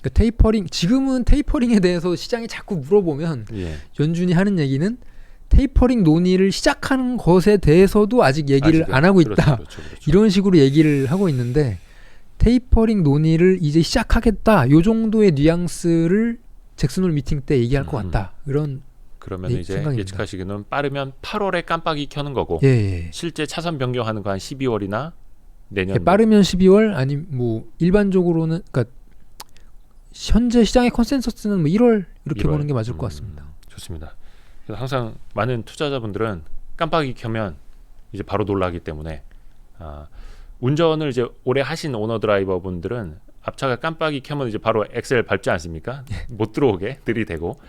Speaker 2: 그러니까 지금은 테이퍼링에 대해서 시장이 자꾸 물어보면 연준이 하는 얘기는 테이퍼링 논의를 시작하는 것에 대해서도 아직 얘기를 안 하고 있다. 그렇죠. 이런 식으로 얘기를 하고 있는데 테이퍼링 논의를 이제 시작하겠다. 요 정도의 뉘앙스를 잭슨홀 미팅 때 얘기할 것 같다.
Speaker 1: 그러면 이제
Speaker 2: 생각입니다.
Speaker 1: 예측하시기는 빠르면 8월에 깜빡이 켜는 거고 실제 차선 변경하는 거 한 12월이나 내년
Speaker 2: 빠르면 12월 아니면 뭐 일반적으로는 그러니까 현재 시장의 컨센서스는 뭐 1월 이렇게
Speaker 1: 1월.
Speaker 2: 보는 게 맞을 것 같습니다.
Speaker 1: 좋습니다. 그래서 항상 많은 투자자분들은 깜빡이 켜면 이제 바로 놀라기 때문에 운전을 이제 오래 하신 오너 드라이버 분들은 앞차가 깜빡이 켜면 이제 바로 엑셀 밟지 않습니까? 못 들어오게 들이대고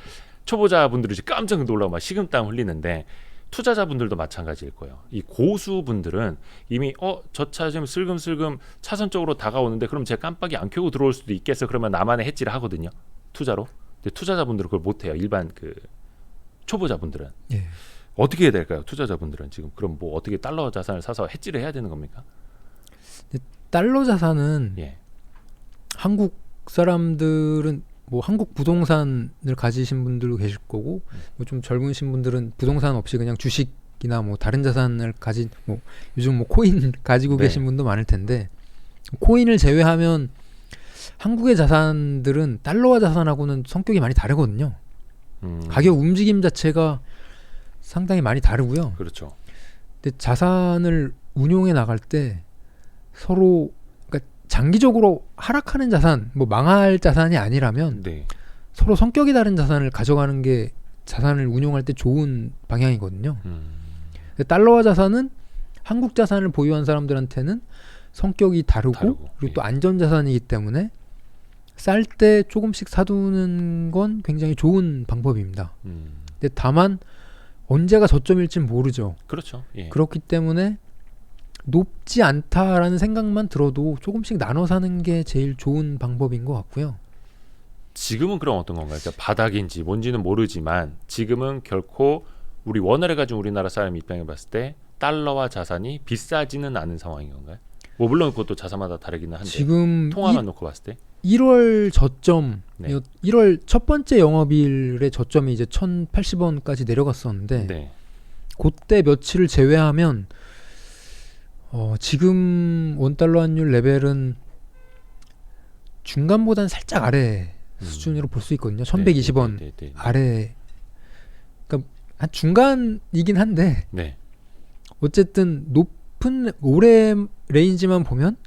Speaker 1: 초보자분들이 이제 깜짝 놀라고 막 식은땀 흘리는데 투자자분들도 마찬가지일 거예요. 이 고수분들은 이미 저 차 지금 슬금슬금 차선 쪽으로 다가오는데 그럼 제가 깜빡이 안 켜고 들어올 수도 있겠어. 그러면 나만의 해지를 하거든요. 투자로. 근데 투자자분들은 그걸 못해요. 일반 그 초보자분들은. 어떻게 해야 될까요? 투자자분들은 지금 그럼 뭐 어떻게 달러 자산을 사서 해지를 해야 되는 겁니까?
Speaker 2: 달러 자산은 한국 사람들은 뭐 한국 부동산을 가지신 분들도 계실 거고 뭐 좀 젊으신 분들은 부동산 없이 그냥 주식 주식이나 뭐 다른 자산을 가진 뭐 요즘 뭐 코인 가지고
Speaker 1: 네.
Speaker 2: 계신 분도 많을 텐데 코인을 제외하면 한국의 자산들은 달러화 자산하고는 성격이 많이 다르거든요. 가격 움직임 자체가 상당히 많이 다르고요.
Speaker 1: 그렇죠.
Speaker 2: 근데 자산을 운용해 나갈 때 서로 그러니까 장기적으로 하락하는 자산, 뭐 망할 자산이 아니라면
Speaker 1: 네.
Speaker 2: 서로 성격이 다른 자산을 가져가는 게 자산을 운용할 때 좋은 방향이거든요. 근데 달러화 자산은 한국 자산을 보유한 사람들한테는 성격이 다르고 그리고 또 안전 자산이기 때문에 쌀 때 조금씩 사두는 건 굉장히 좋은 방법입니다. 근데 다만 언제가 저점일지는 모르죠.
Speaker 1: 그렇죠. 예.
Speaker 2: 그렇기 때문에 높지 않다라는 생각만 들어도 조금씩 나눠 사는 게 제일 좋은 방법인 것 같고요.
Speaker 1: 지금은 그럼 어떤 건가요? 그러니까 바닥인지 뭔지는 모르지만 지금은 결코 우리 원화를 가진 우리나라 사람 입장에 봤을 때 달러와 자산이 비싸지는 않은 상황인 건가요? 뭐 물론 그것도 자산마다 다르기는 한데
Speaker 2: 지금
Speaker 1: 통화만 놓고 봤을 때
Speaker 2: 1월 저점,
Speaker 1: 네.
Speaker 2: 1월 첫 번째 영업일의 저점이 이제 1,080원까지 내려갔었는데
Speaker 1: 네.
Speaker 2: 그때 며칠을 제외하면 지금 원달러 환율 레벨은 중간보다는 살짝 아래 수준으로 볼 수 있거든요. 1,120원
Speaker 1: 네.
Speaker 2: 아래. 그러니까 한 중간이긴 한데
Speaker 1: 네.
Speaker 2: 어쨌든 높은 올해 레인지만 보면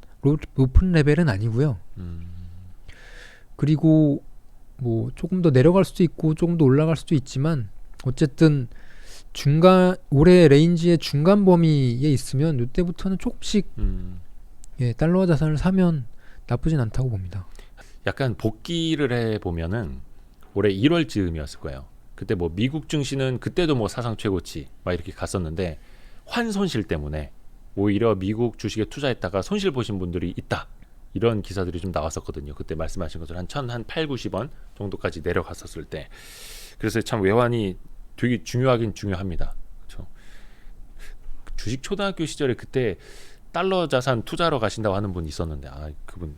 Speaker 2: 높은 레벨은 아니고요. 그리고 뭐 조금 더 내려갈 수도 있고 조금 더 올라갈 수도 있지만 어쨌든 중간 올해 레인지의 중간 범위에 있으면 이때부터는 조금씩 달러화 자산을 사면 나쁘진 않다고 봅니다.
Speaker 1: 약간 복귀를 해 보면은 올해 1월 즈음이었을 거예요. 그때 뭐 미국 증시는 그때도 뭐 사상 최고치 막 이렇게 갔었는데 환 손실 때문에 오히려 미국 주식에 투자했다가 손실 보신 분들이 있다. 이런 기사들이 좀 나왔었거든요. 그때 말씀하신 것처럼 한 1,890원 정도까지 내려갔었을 때. 그래서 참 외환이 되게 중요하긴 중요합니다. 그렇죠? 주식 초등학교 시절에 그때 달러 자산 투자하러 가신다고 하는 분 있었는데 그분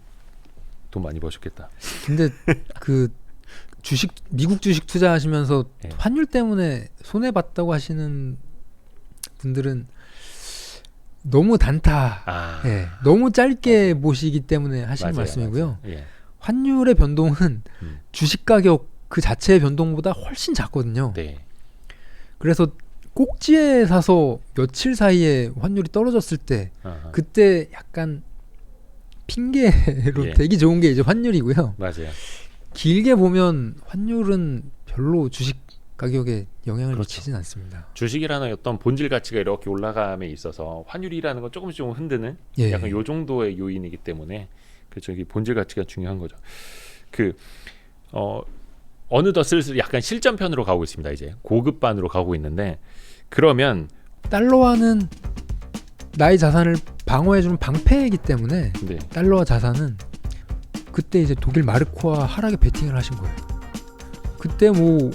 Speaker 1: 돈 많이 버셨겠다.
Speaker 2: 근데 그 미국 주식 투자하시면서
Speaker 1: 네.
Speaker 2: 환율 때문에 손해 봤다고 하시는 분들은 너무 단타, 너무 짧게 보시기 때문에 하시는
Speaker 1: 맞아요,
Speaker 2: 말씀이고요.
Speaker 1: 맞아요. 예.
Speaker 2: 환율의 변동은 주식 가격 그 자체의 변동보다 훨씬 작거든요.
Speaker 1: 네.
Speaker 2: 그래서 꼭지에 사서 며칠 사이에 환율이 떨어졌을 때 그때 약간 핑계로 되기 좋은 게 이제 환율이고요.
Speaker 1: 맞아요.
Speaker 2: 길게 보면 환율은 별로 주식 가격에 영향을
Speaker 1: 그렇죠.
Speaker 2: 미치진 않습니다.
Speaker 1: 주식이라는 어떤 본질 가치가 이렇게 올라감에 있어서 환율이라는 건 조금씩 좀 흔드는 약간 요 정도의 요인이기 때문에 그렇죠. 이게 본질 가치가 중요한 거죠. 어느덧 슬슬 약간 실전편으로 가고 있습니다. 이제 고급반으로 가고 있는데 그러면
Speaker 2: 달러화는 나의 자산을 방어해주는 방패이기 때문에
Speaker 1: 네.
Speaker 2: 달러화 자산은 그때 이제 독일 마르코와 하락에 베팅을 하신 거예요. 그때 뭐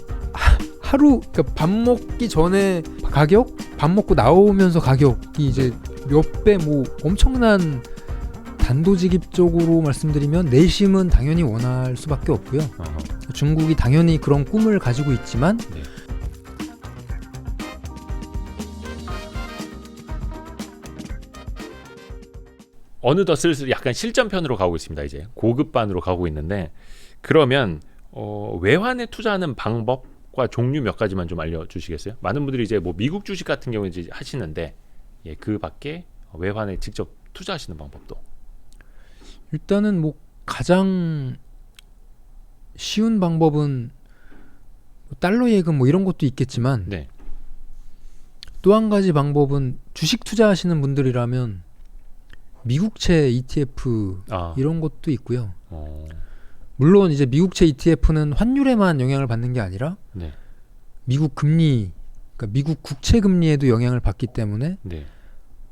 Speaker 2: 하루 그러니까 밥 먹기 전에 가격, 밥 먹고 나오면서 가격이 이제 몇 배 뭐 엄청난 단도직입적으로 말씀드리면 내심은 당연히 원할 수밖에 없고요. 중국이 당연히 그런 꿈을 가지고 있지만
Speaker 1: 네. 어느덧 슬슬 약간 실전편으로 가고 있습니다. 이제 고급반으로 가고 있는데 그러면 외환에 투자하는 방법과 종류 몇 가지만 좀 알려주시겠어요? 많은 분들이 이제 뭐 미국 주식 같은 경우에 이제 하시는데 그 밖에 외환에 직접 투자하시는 방법도
Speaker 2: 일단은 뭐 가장 쉬운 방법은 달러 예금 뭐 이런 것도 있겠지만
Speaker 1: 네.
Speaker 2: 또 한 가지 방법은 주식 투자하시는 분들이라면 미국채 ETF 이런 것도 있고요. 물론 이제 미국채 ETF는 환율에만 영향을 받는 게 아니라
Speaker 1: 네.
Speaker 2: 미국 금리, 그러니까 미국 국채 금리에도 영향을 받기 때문에
Speaker 1: 네.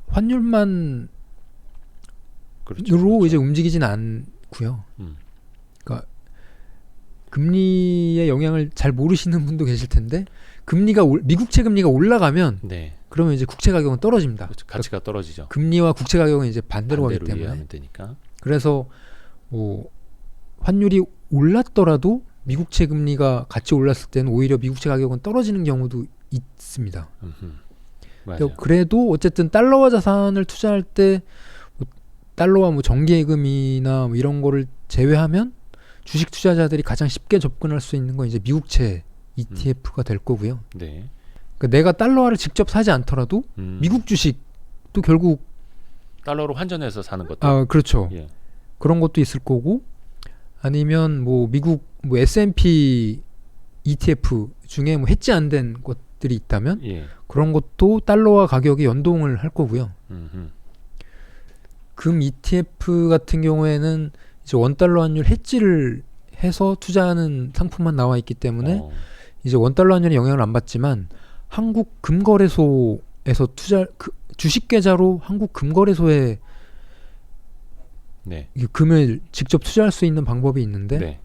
Speaker 2: 환율만
Speaker 1: 그렇죠.
Speaker 2: 이제 움직이진 않고요. 그러니까 금리의 영향을 잘 모르시는 분도 계실 텐데 미국채 금리가 올라가면 그러면 이제 국채 가격은 떨어집니다.
Speaker 1: 그렇죠. 가치가 떨어지죠.
Speaker 2: 금리와 국채 가격은 이제 반대로 가기 때문에.
Speaker 1: 이해하면 되니까.
Speaker 2: 그래서 뭐 환율이 올랐더라도 미국채 금리가 같이 올랐을 때는 오히려 미국채 가격은 떨어지는 경우도 있습니다.
Speaker 1: 맞아요.
Speaker 2: 그래도 어쨌든 달러화 자산을 투자할 때 뭐 달러와 뭐 정기예금이나 뭐 이런 거를 제외하면 주식 투자자들이 가장 쉽게 접근할 수 있는 건 이제 미국채 ETF가 될 거고요.
Speaker 1: 네.
Speaker 2: 그러니까 내가 달러화를 직접 사지 않더라도 미국 주식도 결국
Speaker 1: 달러로 환전해서 사는 것도.
Speaker 2: 그렇죠.
Speaker 1: 예.
Speaker 2: 그런 것도 있을 거고 아니면 뭐 미국 뭐 S&P ETF 중에 뭐 해지 안 된 것들이 있다면
Speaker 1: 예.
Speaker 2: 그런 것도 달러화 가격에 연동을 할 거고요. 금 ETF 같은 경우에는 이제 원달러 환율 해지를 해서 투자하는 상품만 나와 있기 때문에 이제 원달러 환율에 영향을 안 받지만 한국 금거래소에서 주식 계좌로 한국 금거래소에
Speaker 1: 네.
Speaker 2: 금을 직접 투자할 수 있는 방법이 있는데
Speaker 1: 네.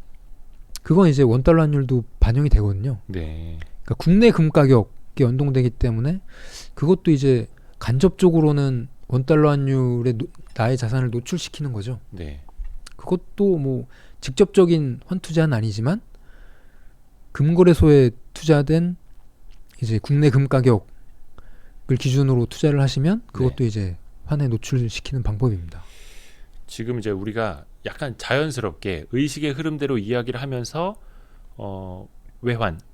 Speaker 2: 그건 이제 원달러 환율도 반영이 되거든요.
Speaker 1: 네.
Speaker 2: 그러니까 국내 금 가격이 연동되기 때문에 그것도 이제 간접적으로는 원달러 환율에 나의 자산을 노출시키는 거죠.
Speaker 1: 네.
Speaker 2: 그것도 뭐 직접적인 환투자는 아니지만 금거래소에 투자된 이제 국내 금 가격을 기준으로 투자를 하시면 그것도
Speaker 1: 네.
Speaker 2: 이제 환에 노출시키는 방법입니다.
Speaker 1: 지금 이제 우리가 약간 자연스럽게 의식의 흐름대로 이야기를 하면서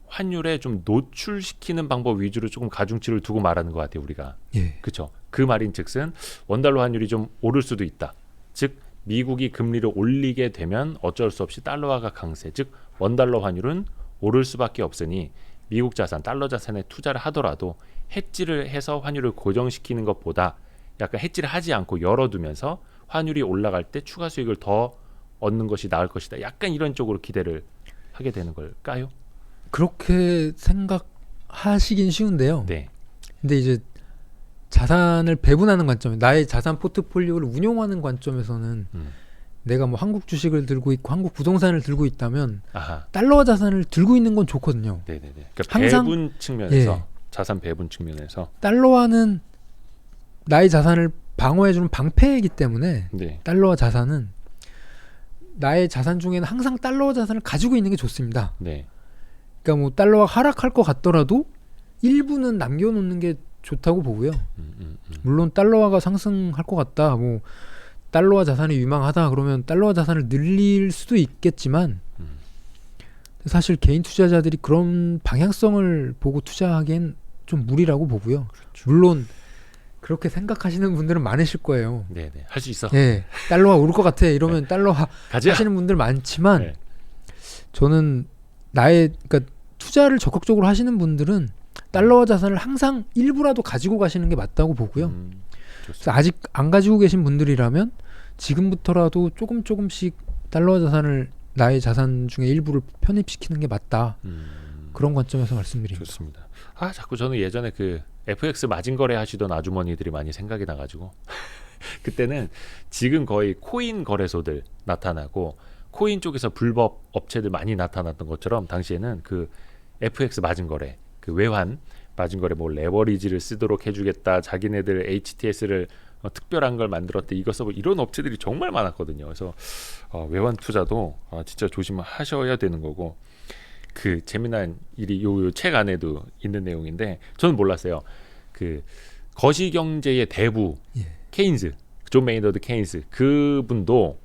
Speaker 1: 환율에 좀 노출시키는 방법 위주로 조금 가중치를 두고 말하는 것 같아요, 우리가.
Speaker 2: 예.
Speaker 1: 그렇죠. 그 말인즉슨 원달러 환율이 좀 오를 수도 있다. 즉 미국이 금리를 올리게 되면 어쩔 수 없이 달러화가 강세. 즉 원달러 환율은 오를 수밖에 없으니 미국 자산, 달러 자산에 투자를 하더라도 해지를 해서 환율을 고정시키는 것보다 약간 해지를 하지 않고 열어두면서 환율이 올라갈 때 추가 수익을 더 얻는 것이 나을 것이다. 약간 이런 쪽으로 기대를 하게 되는 걸까요?
Speaker 2: 그렇게 생각하시긴 쉬운데요.
Speaker 1: 네.
Speaker 2: 근데 이제 자산을 배분하는 관점, 나의 자산 포트폴리오를 운용하는 관점에서는 내가 뭐 한국 주식을 들고 있고 한국 부동산을 들고 있다면
Speaker 1: 아하.
Speaker 2: 달러 자산을 들고 있는 건 좋거든요.
Speaker 1: 네네네. 그러니까
Speaker 2: 항상
Speaker 1: 배분 측면에서
Speaker 2: 예.
Speaker 1: 자산 배분 측면에서
Speaker 2: 달러화는 나의 자산을 방어해주는 방패이기 때문에
Speaker 1: 네.
Speaker 2: 달러화 자산은 나의 자산 중에는 항상 달러화 자산을 가지고 있는 게 좋습니다.
Speaker 1: 네.
Speaker 2: 그러니까 뭐 달러가 하락할 것 같더라도 일부는 남겨놓는 게 좋다고 보고요. 물론 달러화가 상승할 것 같다, 뭐 달러화 자산이 유망하다 그러면 달러화 자산을 늘릴 수도 있겠지만 사실 개인 투자자들이 그런 방향성을 보고 투자하기엔 좀 무리라고 보고요.
Speaker 1: 그렇죠.
Speaker 2: 물론 그렇게 생각하시는 분들은 많으실 거예요.
Speaker 1: 네네. 할 수 있어.
Speaker 2: 예, 달러화 오를 것 같아 이러면
Speaker 1: 네.
Speaker 2: 달러화
Speaker 1: 가자.
Speaker 2: 하시는 분들 많지만
Speaker 1: 네.
Speaker 2: 저는 그러니까 투자를 적극적으로 하시는 분들은 달러화 자산을 항상 일부라도 가지고 가시는 게 맞다고 보고요. 그래서 아직 안 가지고 계신 분들이라면 지금부터라도 조금씩 달러화 자산을 나의 자산 중에 일부를 편입시키는 게 맞다. 그런 관점에서 말씀드립니다.
Speaker 1: 좋습니다. 자꾸 저는 예전에 그 FX 마진 거래 하시던 아주머니들이 많이 생각이 나가지고 그때는 지금 거의 코인 거래소들 나타나고 코인 쪽에서 불법 업체들 많이 나타났던 것처럼 당시에는 그 FX 마진 거래, 그 외환 마진 거래, 뭐 레버리지를 쓰도록 해주겠다, 자기네들 HTS를 특별한 걸 만들었대, 이거 써보, 이런 업체들이 정말 많았거든요. 그래서 외환 투자도 진짜 조심하셔야 되는 거고, 그 재미난 일이 요 책 안에도 있는 내용인데 저는 몰랐어요. 그 거시경제의 대부 케인즈, 존 메이너드 케인스, 그분도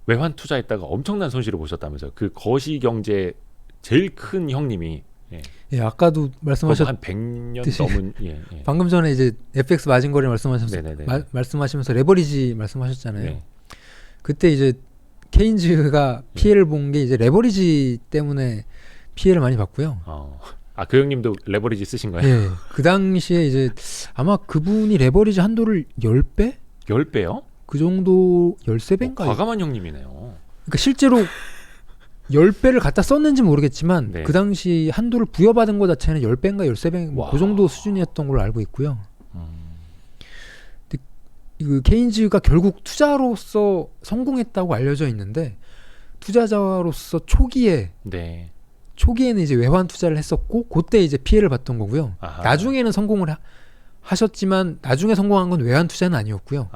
Speaker 1: 외환 투자했다가 엄청난 손실을 보셨다면서요. 그 거시경제 제일 큰 형님이
Speaker 2: 아까도 말씀하셨
Speaker 1: 한 100년 넘은
Speaker 2: 방금 전에 이제 FX 마진 거래 말씀하시면서 레버리지 말씀하셨잖아요.
Speaker 1: 네.
Speaker 2: 그때 이제 케인즈가 피해를 본 게 이제 레버리지 때문에 피해를 많이 봤고요.
Speaker 1: 그 형님도 레버리지 쓰신 거예요?
Speaker 2: 예. 그 당시에 이제 아마 그분이 레버리지 한도를 10배?
Speaker 1: 10배요?
Speaker 2: 그 정도 13배인가요?
Speaker 1: 과감한 형님이네요.
Speaker 2: 그러니까 실제로 10배를 갖다 썼는지 모르겠지만
Speaker 1: 네.
Speaker 2: 그 당시 한도를 부여받은 것 자체는 10배인가 13배 그 정도 수준이었던 걸로 알고 있고요. 근데 그 케인즈가 결국 투자로서 성공했다고 알려져 있는데 투자자로서 초기에는 이제 외환 투자를 했었고 그때 이제 피해를 봤던 거고요.
Speaker 1: 아하.
Speaker 2: 나중에는 성공을 하셨지만 나중에 성공한 건 외환 투자는 아니었고요.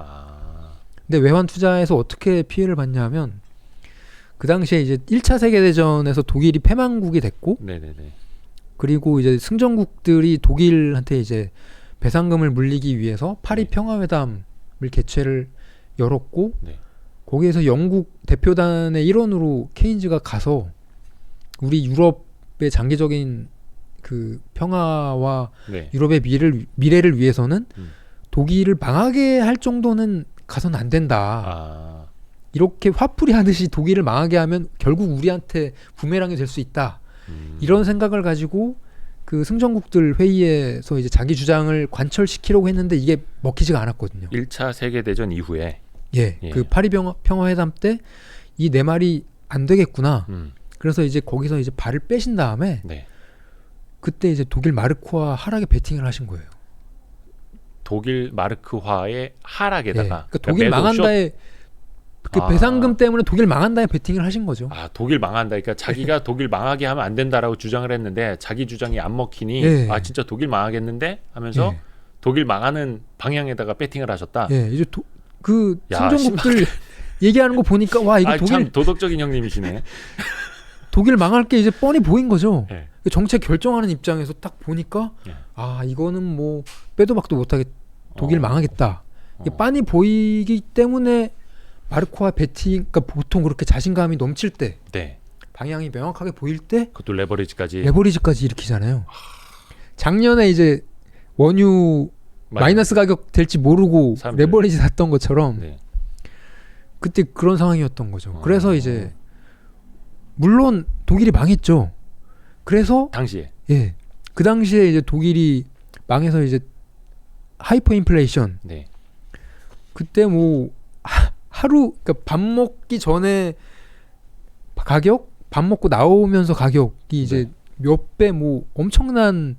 Speaker 2: 근데 외환 투자에서 어떻게 피해를 봤냐면 그 당시에 이제 1차 세계대전에서 독일이 패망국이 됐고
Speaker 1: 네네네.
Speaker 2: 그리고 이제 승전국들이 독일한테 이제 배상금을 물리기 위해서 파리
Speaker 1: 네.
Speaker 2: 평화회담을 개최를 열었고
Speaker 1: 네.
Speaker 2: 거기에서 영국 대표단의 일원으로 케인즈가 가서 우리 유럽의 장기적인 그 평화와
Speaker 1: 네.
Speaker 2: 유럽의 미래를 위해서는
Speaker 1: 음.
Speaker 2: 독일을 망하게 할 정도는 가서는 안 된다.
Speaker 1: 아.
Speaker 2: 이렇게 화풀이 하듯이 독일을 망하게 하면 결국 우리한테 부메랑이 될 수 있다. 이런 생각을 가지고 그 승전국들 회의에서 이제 자기 주장을 관철시키려고 했는데 이게 먹히지가 않았거든요.
Speaker 1: 1차 세계 대전 이후에
Speaker 2: 예,
Speaker 1: 예.
Speaker 2: 그 파리 평화회담 때 이 내 말이 안 되겠구나. 그래서 이제 거기서 이제 발을 빼신 다음에
Speaker 1: 네.
Speaker 2: 그때 이제 독일 마르크화 하락에 베팅을 하신 거예요.
Speaker 1: 독일 마르크화의 하락에다가
Speaker 2: 예, 그러니까 독일
Speaker 1: 매도
Speaker 2: 망한다에 그
Speaker 1: 아.
Speaker 2: 배상금 때문에 독일 망한다에 베팅을 하신 거죠.
Speaker 1: 아, 독일 망한다. 그러니까 자기가 독일 망하게 하면 안 된다라고 주장을 했는데 자기 주장이 안 먹히니
Speaker 2: 예.
Speaker 1: 아 진짜 독일 망하겠는데 하면서
Speaker 2: 예.
Speaker 1: 독일 망하는 방향에다가 배팅을 하셨다.
Speaker 2: 예, 이제 그
Speaker 1: 야,
Speaker 2: 승전국들 얘기하는 거 보니까 와 이거
Speaker 1: 아, 참 도덕적인 형님이시네.
Speaker 2: 독일 망할 게 이제 뻔히 보인 거죠.
Speaker 1: 예.
Speaker 2: 정책 결정하는 입장에서 딱 보니까
Speaker 1: 예.
Speaker 2: 아 이거는 뭐 빼도 박도 못하게 독일 망하겠다. 이게
Speaker 1: 어.
Speaker 2: 빤히 보이기 때문에 마르코와 베팅, 그러니까 보통 그렇게 자신감이 넘칠 때,
Speaker 1: 네.
Speaker 2: 방향이 명확하게 보일 때
Speaker 1: 그것도 레버리지까지
Speaker 2: 레버리지까지 일으키잖아요. 작년에 이제 원유 마이너스 가격 될지 모르고
Speaker 1: 사람들.
Speaker 2: 레버리지 샀던 것처럼
Speaker 1: 네.
Speaker 2: 그때 그런 상황이었던 거죠.
Speaker 1: 어.
Speaker 2: 그래서 이제 물론 독일이 망했죠. 그래서
Speaker 1: 당시에
Speaker 2: 예, 그 당시에 이제 독일이 망해서 이제 하이퍼 인플레이션.
Speaker 1: 네.
Speaker 2: 그때 뭐 하루 그러니까 밥 먹기 전에 가격, 밥 먹고 나오면서 가격이 이제
Speaker 1: 네.
Speaker 2: 몇 배 뭐 엄청난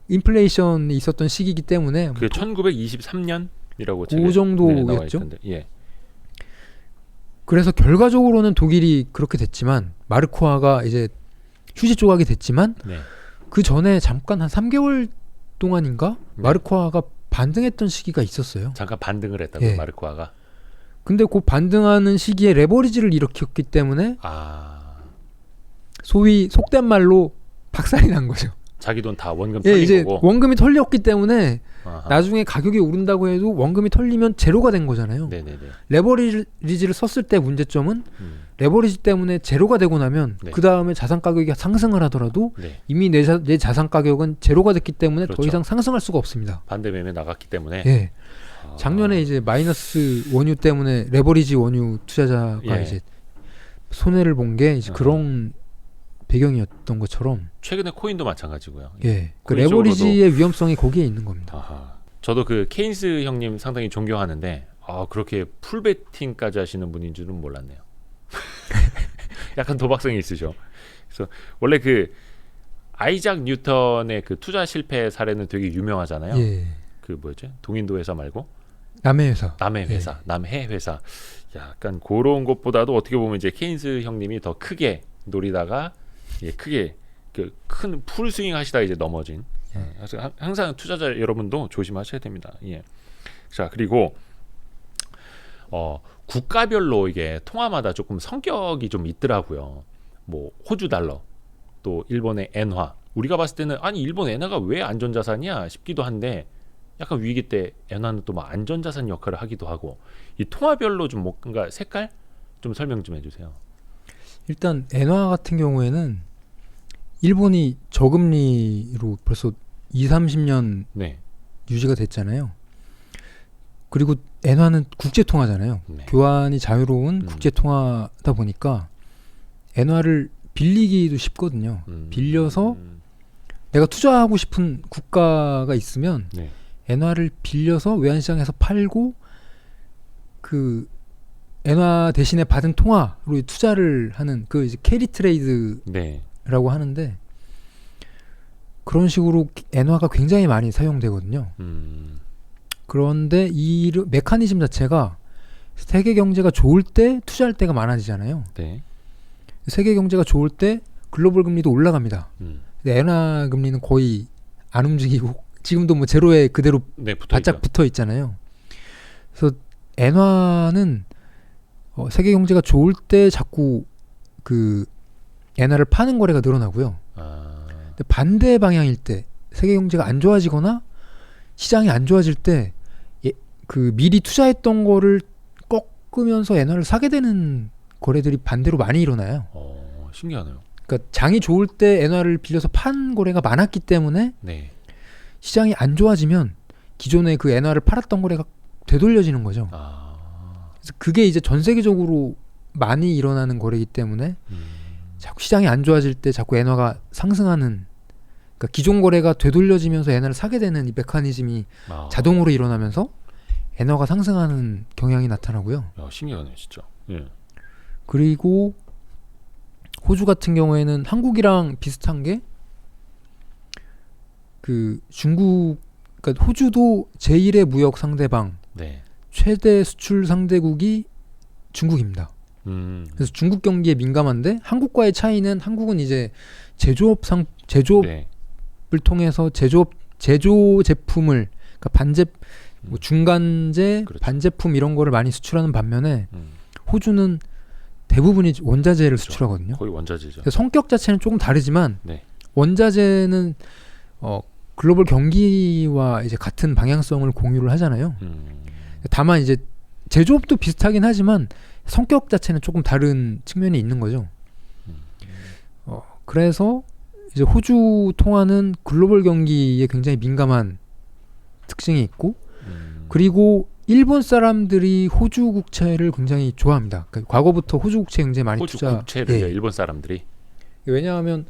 Speaker 2: 인플레이션이 있었던 시기이기 때문에
Speaker 1: 그게 1923년이라고
Speaker 2: 그 정도였죠.
Speaker 1: 예.
Speaker 2: 그래서 결과적으로는 독일이 그렇게 됐지만 마르코아가 이제 휴지 조각이 됐지만
Speaker 1: 네.
Speaker 2: 그 전에 잠깐 한 3개월 동안인가
Speaker 1: 네.
Speaker 2: 마르코아가 반등했던 시기가 있었어요.
Speaker 1: 잠깐 반등을 했다고
Speaker 2: 예.
Speaker 1: 마르코아가.
Speaker 2: 근데 그 반등하는 시기에 레버리지를 일으켰기 때문에
Speaker 1: 아.
Speaker 2: 소위 속된 말로 박살이 난 거죠.
Speaker 1: 자기 돈 다 원금
Speaker 2: 예,
Speaker 1: 털린
Speaker 2: 이제
Speaker 1: 거고.
Speaker 2: 원금이 털렸기 때문에
Speaker 1: 아하.
Speaker 2: 나중에 가격이 오른다고 해도 원금이 털리면 제로가 된 거잖아요.
Speaker 1: 네네네.
Speaker 2: 레버리지를 썼을 때 문제점은 레버리지 때문에 제로가 되고 나면
Speaker 1: 네.
Speaker 2: 그 다음에 자산 가격이 상승을 하더라도
Speaker 1: 네.
Speaker 2: 이미 내 자산 가격은 제로가 됐기 때문에
Speaker 1: 그렇죠.
Speaker 2: 더 이상 상승할 수가 없습니다.
Speaker 1: 반대 매매 나갔기 때문에.
Speaker 2: 예.
Speaker 1: 아.
Speaker 2: 작년에 이제 마이너스 원유 때문에 레버리지 원유 투자자가
Speaker 1: 예.
Speaker 2: 이제 손해를 본 게 이제
Speaker 1: 아하.
Speaker 2: 그런 배경이었던 것처럼
Speaker 1: 최근에 코인도 마찬가지고요.
Speaker 2: 예. 그
Speaker 1: 코인 쪽으로도-
Speaker 2: 레버리지의 위험성이 거기에 있는 겁니다.
Speaker 1: 아하. 저도 그 케인스 형님 상당히 존경하는데 아 그렇게 풀베팅까지 하시는 분인 줄은 몰랐네요. 약간 도박성이 있으셔. 그래서 원래 그 아이작 뉴턴의 그 투자 실패 사례는 되게 유명하잖아요.
Speaker 2: 예.
Speaker 1: 그 뭐였죠? 동인도 회사 말고
Speaker 2: 남의 회사.
Speaker 1: 남해 회사, 남해 회사. 약간 그런 것보다도 어떻게 보면 이제 케인스 형님이 더 크게 노리다가 예, 크게 그 큰 풀스윙 하시다 이제 넘어진. 그래서 항상 투자자 여러분도 조심하셔야 됩니다. 예. 자 그리고 국가별로 이게 통화마다 조금 성격이 좀 있더라고요. 뭐 호주 달러, 또 일본의 엔화. 우리가 봤을 때는 아니 일본 엔화가 왜 안전자산이야 싶기도 한데 약간 위기 때 엔화는 또 막 안전자산 역할을 하기도 하고 이 통화별로 좀 뭔가 색깔 좀 설명 좀 해주세요.
Speaker 2: 일단 엔화 같은 경우에는 일본이 저금리로 벌써 20-30년
Speaker 1: 네.
Speaker 2: 유지가 됐잖아요. 그리고 엔화는 국제통화잖아요.
Speaker 1: 네.
Speaker 2: 교환이 자유로운 국제통화다 보니까 엔화를 빌리기도 쉽거든요. 빌려서 내가 투자하고 싶은 국가가 있으면
Speaker 1: 네.
Speaker 2: 엔화를 빌려서 외환시장에서 팔고 그 엔화 대신에 받은 통화로 투자를 하는 그 이제 캐리 트레이드라고
Speaker 1: 네.
Speaker 2: 하는데 그런 식으로 엔화가 굉장히 많이 사용되거든요. 그런데 이 메커니즘 자체가 세계 경제가 좋을 때 투자할 때가 많아지잖아요.
Speaker 1: 네.
Speaker 2: 세계 경제가 좋을 때 글로벌 금리도 올라갑니다. 근데 엔화 금리는 거의 안 움직이고 지금도 뭐 제로에 그대로
Speaker 1: 네,
Speaker 2: 바짝 붙어 있잖아요. 그래서 엔화는 세계 경제가 좋을 때 자꾸 그 엔화를 파는 거래가 늘어나고요. 근데 반대 방향일 때 세계 경제가 안 좋아지거나 시장이 안 좋아질 때 그 미리 투자했던 거를 꺾으면서 엔화를 사게 되는 거래들이 반대로 많이 일어나요.
Speaker 1: 신기하네요.
Speaker 2: 그러니까 장이 좋을 때 엔화를 빌려서 판 거래가 많았기 때문에
Speaker 1: 네.
Speaker 2: 시장이 안 좋아지면 기존에 그 엔화를 팔았던 거래가 되돌려지는 거죠. 그래서 그게 이제 전 세계적으로 많이 일어나는 거래이기 때문에 자꾸 시장이 안 좋아질 때 자꾸 엔화가 상승하는, 그러니까 기존 거래가 되돌려지면서 엔화를 사게 되는 이 메커니즘이 자동으로 일어나면서 엔화가 상승하는 경향이 나타나고요.
Speaker 1: 신기하네 진짜. 예.
Speaker 2: 그리고 호주 같은 경우에는 한국이랑 비슷한 게 그 중국, 그러니까 호주도 제1의 무역 상대방,
Speaker 1: 네.
Speaker 2: 최대 수출 상대국이 중국입니다. 그래서 중국 경기에 민감한데, 한국과의 차이는 한국은 이제 제조업을
Speaker 1: 네.
Speaker 2: 통해서 제조 제품을, 그러니까 뭐 중간재,
Speaker 1: 그렇죠.
Speaker 2: 반제품 이런 거를 많이 수출하는 반면에 호주는 대부분이 원자재를
Speaker 1: 그렇죠.
Speaker 2: 수출하거든요.
Speaker 1: 거의 원자재죠.
Speaker 2: 성격 자체는 조금 다르지만
Speaker 1: 네.
Speaker 2: 원자재는 글로벌 경기와 이제 같은 방향성을 공유를 하잖아요. 다만 이제 제조업도 비슷하긴 하지만 성격 자체는 조금 다른 측면이 있는 거죠. 그래서 이제 호주 통화는 글로벌 경기에 굉장히 민감한 특징이 있고, 그리고 일본 사람들이 호주 국채를 굉장히 좋아합니다. 그러니까 과거부터 호주 국채 굉장히 많이
Speaker 1: 호주 국채를 일본 사람들이.
Speaker 2: 왜냐하면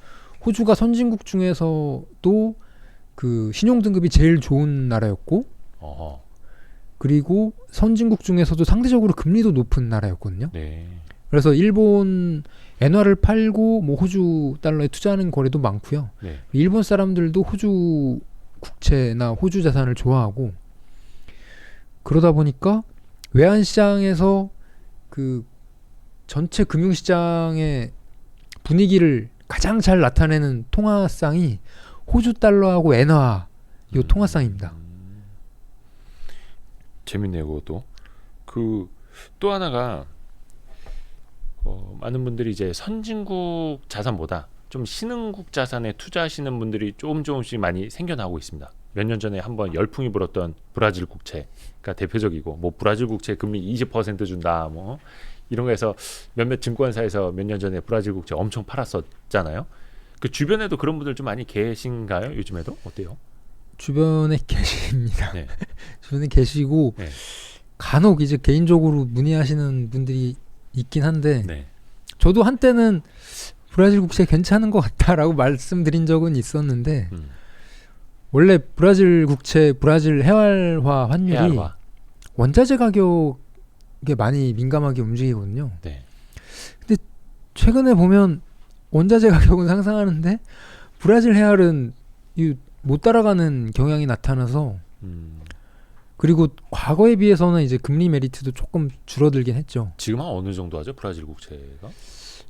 Speaker 2: 호주가 선진국 중에서도 그 신용 등급이 제일 좋은 나라였고, 그리고 선진국 중에서도 상대적으로 금리도 높은 나라였거든요.
Speaker 1: 네.
Speaker 2: 그래서 일본 엔화를 팔고 뭐 호주 달러에 투자하는 거래도 많고요.
Speaker 1: 네.
Speaker 2: 일본 사람들도 호주 국채나 호주 자산을 좋아하고, 그러다 보니까 외환 시장에서 그 전체 금융 시장의 분위기를 가장 잘 나타내는 통화쌍이 호주 달러하고 엔화 요 통화쌍입니다.
Speaker 1: 재밌네요, 그것도. 또 하나가 많은 분들이 이제 선진국 자산보다 좀 신흥국 자산에 투자하시는 분들이 조금씩 많이 생겨나고 있습니다. 몇 년 전에 한번 열풍이 불었던 브라질 국채가 대표적이고, 뭐 브라질 국채 금리 20% 준다, 뭐 이런 거에서 몇몇 증권사에서 몇 년 전에 브라질 국채 엄청 팔았었잖아요. 그 주변에도 그런 분들 좀 많이 계신가요? 요즘에도 어때요?
Speaker 2: 주변에 계십니다.
Speaker 1: 네.
Speaker 2: 주변에 계시고,
Speaker 1: 네.
Speaker 2: 간혹 이제 개인적으로 문의하시는 분들이 있긴 한데,
Speaker 1: 네.
Speaker 2: 저도 한때는 브라질 국채 괜찮은 것 같다라고 말씀드린 적은 있었는데, 원래 브라질 국채, 브라질 해활화 환율이 원자재 가격에 많이 민감하게 움직이거든요.
Speaker 1: 네.
Speaker 2: 근데 최근에 보면 원자재 가격은 상승하는데 브라질 해활은 못 따라가는 경향이 나타나서, 그리고 과거에 비해서는 이제 금리 메리트도 조금 줄어들긴 했죠.
Speaker 1: 지금 한 어느 정도 하죠, 브라질 국채가?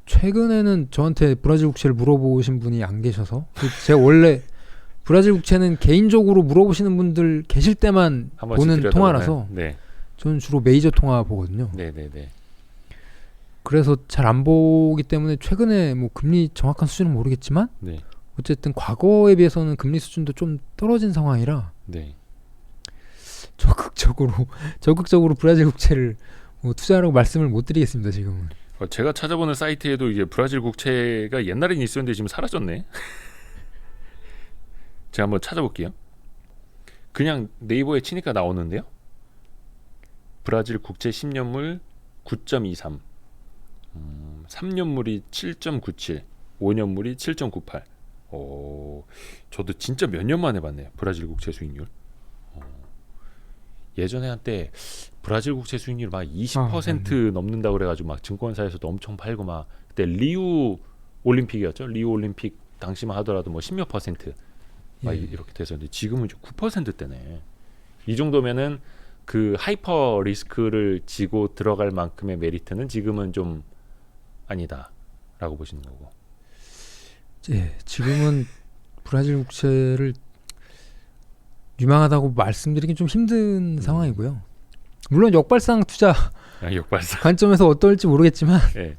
Speaker 2: 최근에는 저한테 브라질 국채를 물어보신 분이 안 계셔서, 제가 원래 브라질 국채는 개인적으로 물어보시는 분들 계실 때만 보는 통화라서,
Speaker 1: 네.
Speaker 2: 저는 주로 메이저 통화 보거든요.
Speaker 1: 네네네.
Speaker 2: 그래서 잘 안 보기 때문에 최근에 뭐 금리 정확한 수준은 모르겠지만,
Speaker 1: 네.
Speaker 2: 어쨌든 과거에 비해서는 금리 수준도 좀 떨어진 상황이라,
Speaker 1: 네.
Speaker 2: 적극적으로 브라질 국채를 뭐 투자하라고 말씀을 못 드리겠습니다, 지금은.
Speaker 1: 제가 찾아보는 사이트에도 이제 브라질 국채가 옛날엔 있었는데 지금 사라졌네. 제가 한번 찾아볼게요. 그냥 네이버에 치니까 나오는데요. 브라질 국채 10년물 9.23, 3년물이 7.97, 5년물이 7.98. 저도 진짜 몇 년 만에 봤네요, 브라질 국채 수익률. 예전에 한때 브라질 국채 수익률 막 20% 넘는다고 그래가지고 막 증권사에서도 엄청 팔고, 막 그때 리우 올림픽이었죠. 리우 올림픽 당시만 하더라도 뭐 10몇 %. 막 이렇게 돼서는데 지금은 9%대네. 이 정도면은 그 하이퍼 리스크를 지고 들어갈 만큼의 메리트는 지금은 좀 아니다라고 보시는 거고.
Speaker 2: 예, 지금은 브라질 국채를 유망하다고 말씀드리긴 좀 힘든 상황이고요. 물론 역발상 투자
Speaker 1: 역발상
Speaker 2: 관점에서 어떨지 모르겠지만,
Speaker 1: 예.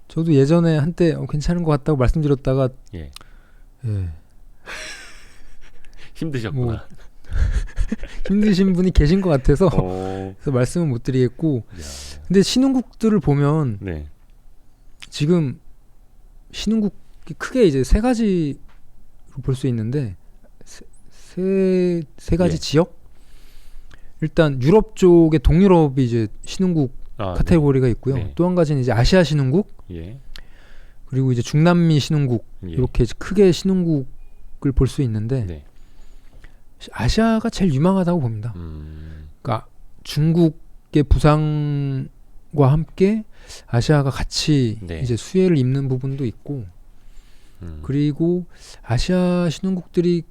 Speaker 2: 저도 예전에 한때 괜찮은 것 같다고 말씀드렸다가
Speaker 1: 힘드셨구나.
Speaker 2: 힘드신 분이 계신 것 같아서 그래서 말씀은 못 드리겠고. 근데 신흥국들을 보면
Speaker 1: 네.
Speaker 2: 지금 신흥국이 크게 이제 세 가지로 볼 수 있는데 세 가지
Speaker 1: 예.
Speaker 2: 지역. 일단 유럽 쪽에 동유럽이 이제 신흥국 카테고리가 있고요.
Speaker 1: 네.
Speaker 2: 또 한 가지는 이제 아시아 신흥국.
Speaker 1: 예.
Speaker 2: 그리고 이제 중남미 신흥국.
Speaker 1: 예.
Speaker 2: 이렇게 크게 신흥국을 볼 수 있는데
Speaker 1: 네.
Speaker 2: 아시아가 제일 유망하다고 봅니다. 그러니까 중국의 부상과 함께 아시아가 같이
Speaker 1: 네.
Speaker 2: 이제 수혜를 입는 부분도 있고, 그리고 아시아 신흥국들이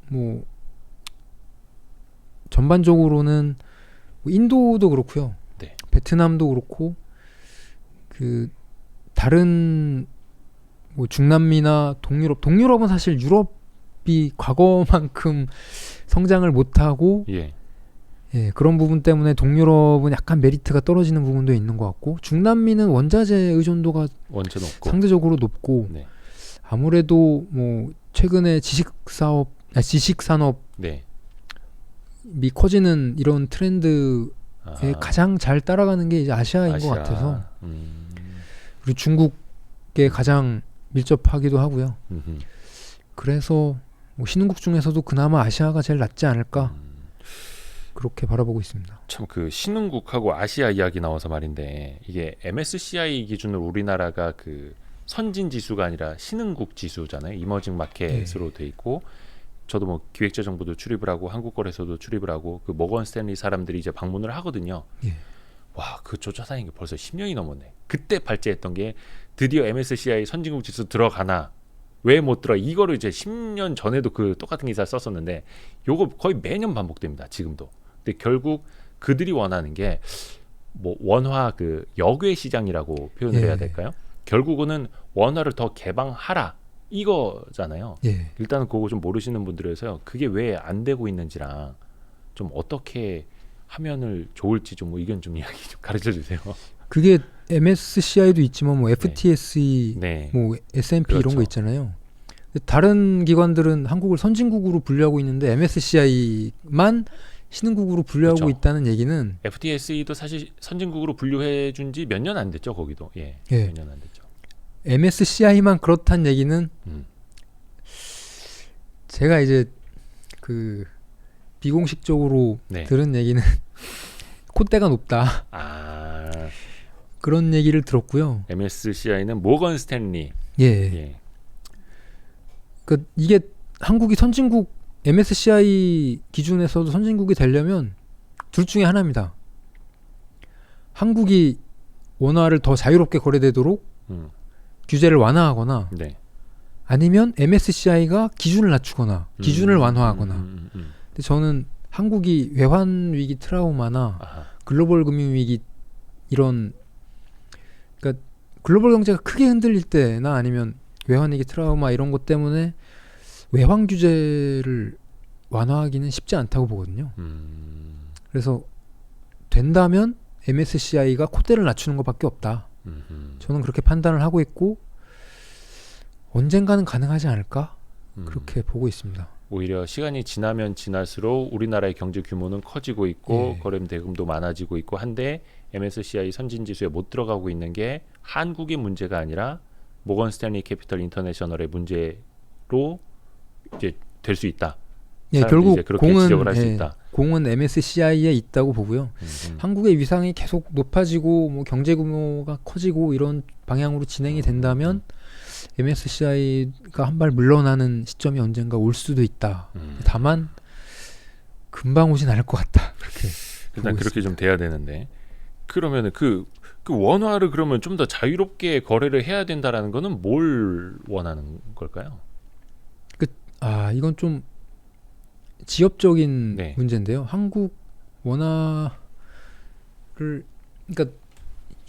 Speaker 2: 뭐 전반적으로는 뭐 인도도 그렇고요,
Speaker 1: 네.
Speaker 2: 베트남도 그렇고, 그 다른 뭐 중남미나 동유럽은 사실 유럽이 과거만큼 성장을 못하고,
Speaker 1: 예.
Speaker 2: 예, 그런 부분 때문에 동유럽은 약간 메리트가 떨어지는 부분도 있는 것 같고, 중남미는 원자재 의존도가
Speaker 1: 원체 높고
Speaker 2: 상대적으로 높고,
Speaker 1: 네.
Speaker 2: 아무래도 뭐 최근에 지식산업이
Speaker 1: 네.
Speaker 2: 커지는 이런 트렌드에 가장 잘 따라가는 게 이제 아시아인 것 같아서, 그리고 중국에 가장 밀접하기도 하고요. 그래서 뭐 신흥국 중에서도 그나마 아시아가 제일 낫지 않을까, 그렇게 바라보고 있습니다.
Speaker 1: 참 그 신흥국하고 아시아 이야기 나와서 말인데, 이게 MSCI 기준으로 우리나라가 그 선진 지수가 아니라 신흥국 지수잖아요. 이머징 마켓으로 돼 있고, 저도 뭐 기획재정부도 출입을 하고 한국거래소도 출입을 하고 그 모건 스탠리 사람들이 이제 방문을 하거든요.
Speaker 2: 예.
Speaker 1: 와, 그 조사다닌 게 벌써 10년이 넘었네. 그때 발제했던 게 드디어 MSCI 선진국 지수 들어가나 왜 못 들어, 이거를 이제 10년 전에도 그 똑같은 기사를 썼었는데, 요거 거의 매년 반복됩니다. 지금도. 근데 결국 그들이 원하는 게 뭐 원화 그 역외 시장이라고 표현을 해야 될까요? 결국은 원화를 더 개방하라 이거잖아요.
Speaker 2: 예.
Speaker 1: 일단은 그거 좀 모르시는 분들에서요, 그게 왜 안 되고 있는지랑 좀 어떻게 하면을 좋을지 좀 뭐 의견 좀 이야기 좀 가르쳐 주세요.
Speaker 2: 그게 MSCI도 있지만 뭐 FTSE,
Speaker 1: 네.
Speaker 2: 뭐 S&P
Speaker 1: 그렇죠.
Speaker 2: 이런 거 있잖아요. 다른 기관들은 한국을 선진국으로 분류하고 있는데 MSCI만 신흥국으로 분류하고
Speaker 1: 그렇죠.
Speaker 2: 있다는 얘기는,
Speaker 1: FTSE도 사실 선진국으로 분류해 준 지 몇 년 안 됐죠, 거기도. 예.
Speaker 2: 예.
Speaker 1: 몇 년 안 됐죠.
Speaker 2: MSCI만 그렇다는 얘기는 제가 이제 그 비공식적으로
Speaker 1: 네.
Speaker 2: 들은 얘기는 콧대가 높다, 그런 얘기를 들었고요.
Speaker 1: MSCI는 모건 스탠리.
Speaker 2: 예.
Speaker 1: 예.
Speaker 2: 그 이게 한국이 선진국 MSCI 기준에서도 선진국이 되려면 둘 중에 하나입니다. 한국이 원화를 더 자유롭게 거래되도록 규제를 완화하거나,
Speaker 1: 네.
Speaker 2: 아니면 MSCI가 기준을 낮추거나 기준을 완화하거나. 근데 저는 한국이 외환 위기 트라우마나 글로벌 금융 위기, 이런, 그러니까 글로벌 경제가 크게 흔들릴 때나 아니면 외환 위기 트라우마 이런 것 때문에 외환 규제를 완화하기는 쉽지 않다고 보거든요. 그래서 된다면 MSCI가 콧대를 낮추는 것밖에 없다. 저는 그렇게 판단을 하고 있고, 언젠가는 가능하지 않을까, 그렇게 보고 있습니다.
Speaker 1: 오히려 시간이 지나면 지날수록 우리나라의 경제 규모는 커지고 있고 거래 대금도 많아지고 있고 한데, MSCI 선진지수에 못 들어가고 있는 게 한국의 문제가 아니라 모건 스탠리 캐피털 인터내셔널의 문제로 이제 될 수 있다.
Speaker 2: 예, 결국
Speaker 1: 이제 그렇게 지적을 할 수 있다.
Speaker 2: 공은 MSCI에 있다고 보고요. 한국의 위상이 계속 높아지고 뭐 경제 규모가 커지고 이런 방향으로 진행이 된다면 MSCI가 한 발 물러나는 시점이 언젠가 올 수도 있다. 다만 금방 오진 않을 것 같다. 그렇게
Speaker 1: 일단 그렇게
Speaker 2: 있습니다.
Speaker 1: 좀 돼야 되는데, 그러면은 그 원화를 그러면 좀 더 자유롭게 거래를 해야 된다라는 거는 뭘 원하는 걸까요?
Speaker 2: 이건 좀 지엽적인
Speaker 1: 네.
Speaker 2: 문제인데요. 한국 원화를, 그러니까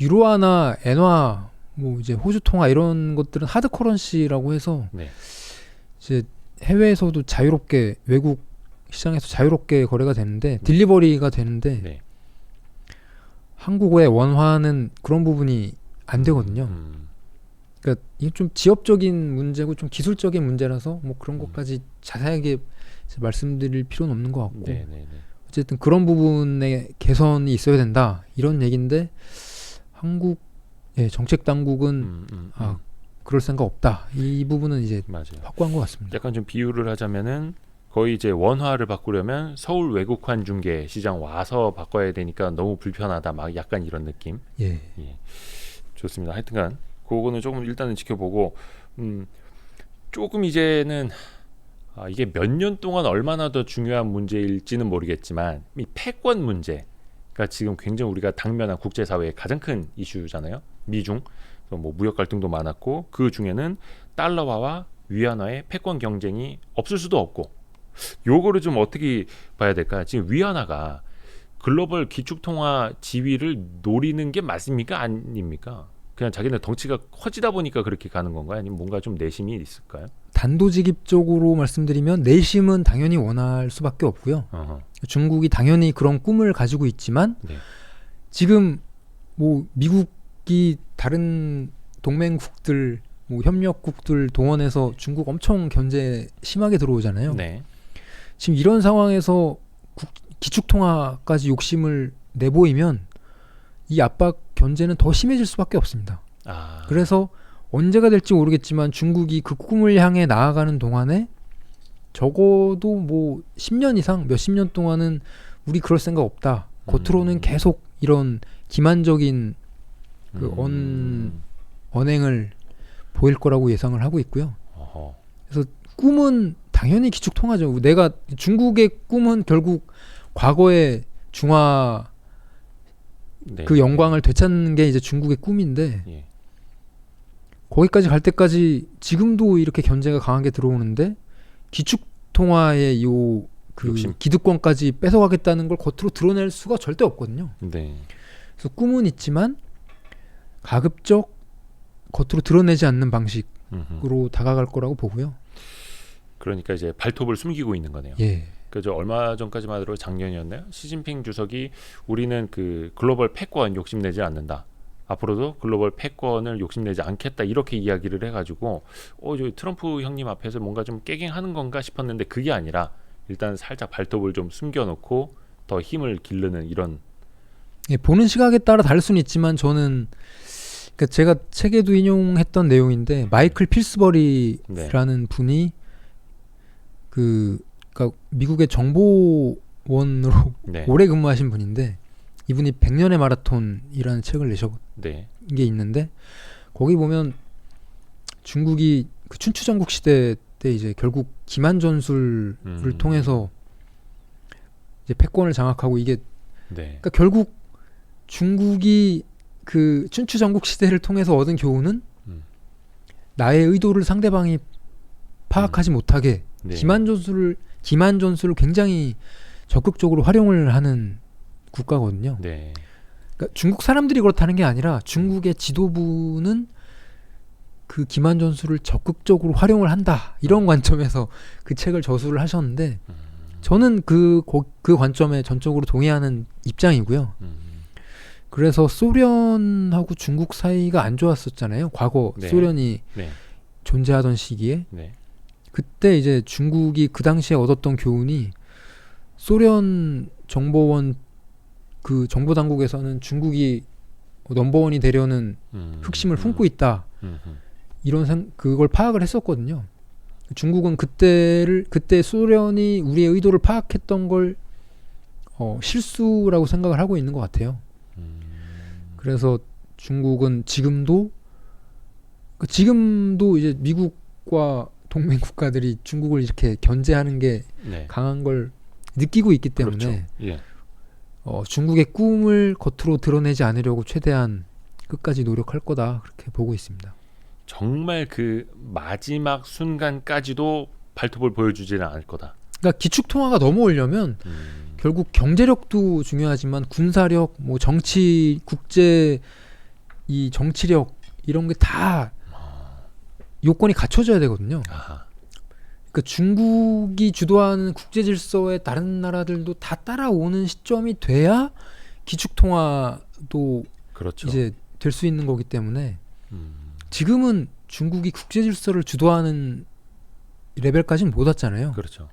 Speaker 2: 유로화나 엔화, 뭐 이제 호주 통화 이런 것들은 하드 커런시라고 해서
Speaker 1: 네.
Speaker 2: 이제 해외에서도 자유롭게, 외국 시장에서 자유롭게 거래가 되는데, 딜리버리가 되는데,
Speaker 1: 네.
Speaker 2: 한국의 원화는 그런 부분이 안 되거든요. 그러니까 이게 좀 지역적인 문제고 좀 기술적인 문제라서 뭐 그런 것까지 자세하게 말씀드릴 필요는 없는 것 같고 어쨌든 그런 부분에 개선이 있어야 된다 이런 얘기인데 한국 정책 당국은 그럴 생각 없다 이 부분은 이제
Speaker 1: 맞아요.
Speaker 2: 확고한 것 같습니다.
Speaker 1: 약간 좀 비유를 하자면은 거의 이제 원화를 바꾸려면 서울 외국환 중개 시장 와서 바꿔야 되니까 너무 불편하다 막 약간 이런 느낌.
Speaker 2: 예.
Speaker 1: 좋습니다. 하여튼간 그거는 조금 일단은 지켜보고 조금 이제는 이게 몇 년 동안 얼마나 더 중요한 문제일지는 모르겠지만 이 패권 문제가 지금 굉장히 우리가 당면한 국제사회의 가장 큰 이슈잖아요. 미중 뭐 무역 갈등도 많았고 그 중에는 달러화와 위안화의 패권 경쟁이 없을 수도 없고 요거를 좀 어떻게 봐야 될까? 지금 위안화가 글로벌 기축통화 지위를 노리는 게 맞습니까? 아닙니까? 그냥 자기네 덩치가 커지다 보니까 그렇게 가는 건가요? 아니면 뭔가 좀 내심이 있을까요?
Speaker 2: 단도직입적으로 말씀드리면 내심은 당연히 원할 수밖에 없고요. 중국이 당연히 그런 꿈을 가지고 있지만 지금 뭐 미국이 다른 동맹국들 뭐 협력국들 동원해서 중국 엄청 견제 심하게 들어오잖아요. 지금 이런 상황에서 기축통화까지 욕심을 내보이면 이 압박 견제는 더 심해질 수밖에 없습니다. 그래서 언제가 될지 모르겠지만 중국이 그 꿈을 향해 나아가는 동안에 적어도 뭐 10년 이상 몇십 년 동안은 우리 그럴 생각 없다. 겉으로는 계속 이런 기만적인 그 언행을 보일 거라고 예상을 하고 있고요. 그래서 꿈은 당연히 기축통화죠. 내가 중국의 꿈은 결국 과거의 중화 그 영광을 되찾는 게 이제 중국의 꿈인데 거기까지 갈 때까지 지금도 이렇게 견제가 강하게 들어오는데 기축통화의 요 그 기득권까지 뺏어가겠다는 걸 겉으로 드러낼 수가 절대 없거든요. 그래서 꿈은 있지만 가급적 겉으로 드러내지 않는 방식으로 다가갈 거라고 보고요.
Speaker 1: 그러니까 이제 발톱을 숨기고 있는 거네요. 그저 얼마 전까지만 해도 작년이었나요? 시진핑 주석이 우리는 그 글로벌 패권 욕심내지 않는다. 앞으로도 글로벌 패권을 욕심내지 않겠다 이렇게 이야기를 해가지고 저 트럼프 형님 앞에서 뭔가 좀 깨갱하는 건가 싶었는데 그게 아니라 일단 살짝 발톱을 좀 숨겨놓고 더 힘을 기르는 이런.
Speaker 2: 보는 시각에 따라 다를 수는 있지만 저는 그러니까 제가 책에도 인용했던 내용인데 마이클 필스버리라는 분이 그러니까 미국의 정보원으로 오래 근무하신 분인데 이분이 100년의 마라톤이라는 책을 내신 게 있는데 거기 보면 중국이 그 춘추전국 시대 때 이제 결국 기만 전술을 통해서 이제 패권을 장악하고 이게 그러니까 결국 중국이 그 춘추전국 시대를 통해서 얻은 교훈은 나의 의도를 상대방이 파악하지 못하게 기만 전술을 굉장히 적극적으로 활용을 하는 국가거든요. 그러니까 중국 사람들이 그렇다는 게 아니라 중국의 지도부는 그 기만 전술을 적극적으로 활용을 한다. 이런 관점에서 그 책을 저술을 하셨는데 저는 그 관점에 전적으로 동의하는 입장이고요. 그래서 소련하고 중국 사이가 안 좋았었잖아요. 과거 소련이 존재하던 시기에 그때 이제 중국이 그 당시에 얻었던 교훈이 소련 정보원 그 정보 당국에서는 중국이 넘버원이 되려는 흑심을 품고 있다. 이런 그걸 파악을 했었거든요. 중국은 그때 소련이 우리의 의도를 파악했던 걸 실수라고 생각을 하고 있는 것 같아요. 그래서 중국은 지금도 이제 미국과 동맹 국가들이 중국을 이렇게 견제하는 게 강한 걸 느끼고 있기 때문에 중국의 꿈을 겉으로 드러내지 않으려고 최대한 끝까지 노력할 거다 그렇게 보고 있습니다.
Speaker 1: 정말 그 마지막 순간까지도 발톱을 보여주지는 않을 거다.
Speaker 2: 그러니까 기축통화가 넘어오려면 결국 경제력도 중요하지만 군사력, 뭐 정치, 국제 이 정치력 이런 게 다 요건이 갖춰져야 되거든요. 그러니까 중국이 주도하는 국제 질서에 다른 나라들도 다 따라오는 시점이 돼야 기축통화도 이제 될 수 있는 거기 때문에 지금은 중국이 국제 질서를 주도하는 레벨까지는 못 왔잖아요.
Speaker 1: 그렇죠.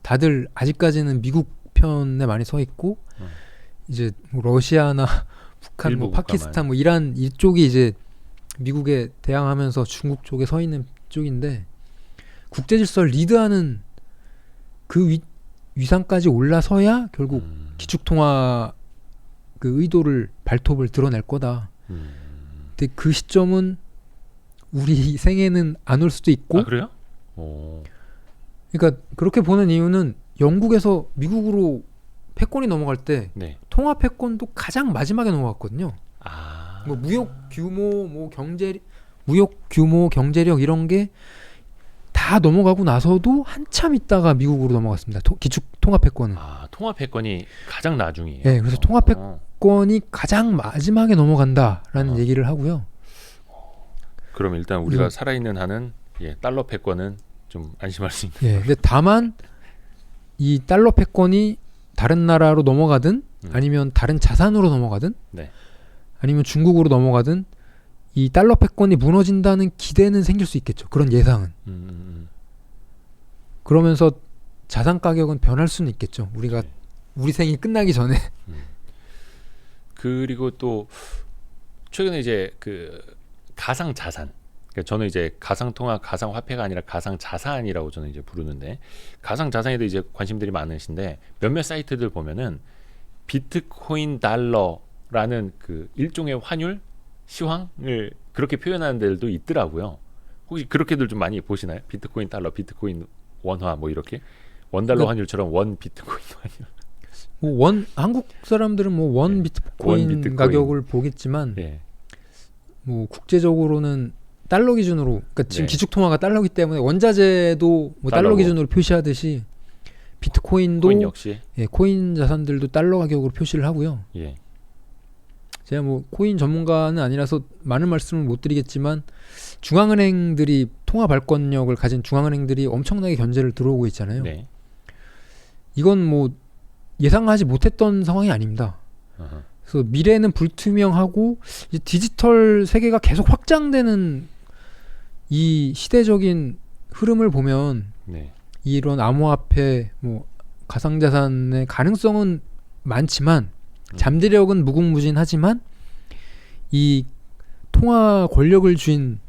Speaker 2: 다들 아직까지는 미국 편에 많이 서 있고 이제 뭐 러시아나 북한, 뭐 파키스탄, 뭐 이란 이쪽이 이제 미국에 대항하면서 중국 쪽에 서 있는 쪽인데 국제 질서를 리드하는 그 위상까지 올라서야 결국 기축통화 그 의도를 발톱을 드러낼 거다. 근데 그 시점은 우리 생에는 안 올 수도 있고.
Speaker 1: 아, 그래요? 오.
Speaker 2: 그러니까 그렇게 보는 이유는 영국에서 미국으로 패권이 넘어갈 때
Speaker 1: 네.
Speaker 2: 통화 패권도 가장 마지막에 넘어갔거든요.
Speaker 1: 아.
Speaker 2: 뭐 무역 규모, 뭐 무역 규모, 경제력 이런 게 다 넘어가고 나서도 한참 있다가 미국으로 넘어갔습니다. 기축 통화 패권은.
Speaker 1: 아, 통화 패권이 가장 나중이에요.
Speaker 2: 네, 그래서 통화 패권이 가장 마지막에 넘어간다라는 얘기를 하고요.
Speaker 1: 그럼 일단 우리가 살아있는 한은 달러 패권은 좀 안심할 수 있는.
Speaker 2: 예, 근데 다만 이 달러 패권이 다른 나라로 넘어가든 아니면 다른 자산으로 넘어가든
Speaker 1: 네.
Speaker 2: 아니면 중국으로 넘어가든 이 달러 패권이 무너진다는 기대는 생길 수 있겠죠. 그런 예상은. 그러면서 자산 가격은 변할 수는 있겠죠. 우리가 우리 생이 끝나기 전에.
Speaker 1: 그리고 또 최근에 이제 그 가상 자산. 그러니까 저는 이제 가상 통화, 가상 화폐가 아니라 가상 자산이라고 저는 이제 부르는데 가상 자산에도 이제 관심들이 많으신데 몇몇 사이트들 보면은 비트코인 달러라는 그 일종의 환율 시황을 그렇게 표현하는 데들도 있더라고요. 혹시 그렇게들 좀 많이 보시나요? 비트코인 달러, 비트코인 원화 뭐 이렇게 원달러 환율처럼 원 비트코인 환율.
Speaker 2: 뭐 한국 사람들은 뭐 원 비트코인 가격을 보겠지만 뭐 국제적으로는 달러 기준으로, 그러니까 지금 기축 통화가 달러기 때문에 원자재도 뭐 달러 기준으로 표시하듯이 비트코인도
Speaker 1: 코인 역시
Speaker 2: 코인 자산들도 달러 가격으로 표시를 하고요. 제가 뭐 코인 전문가는 아니라서 많은 말씀을 못 드리겠지만 중앙은행들이 통화 발권력을 가진 중앙은행들이 엄청나게 견제를 들어오고 있잖아요.
Speaker 1: 네.
Speaker 2: 이건 뭐 예상하지 못했던 상황이 아닙니다. 그래서 미래는 불투명하고 이제 디지털 세계가 계속 확장되는 이 시대적인 흐름을 보면 이런 암호화폐, 뭐 가상자산의 가능성은 많지만 잠재력은 무궁무진하지만 이 통화 권력을 쥔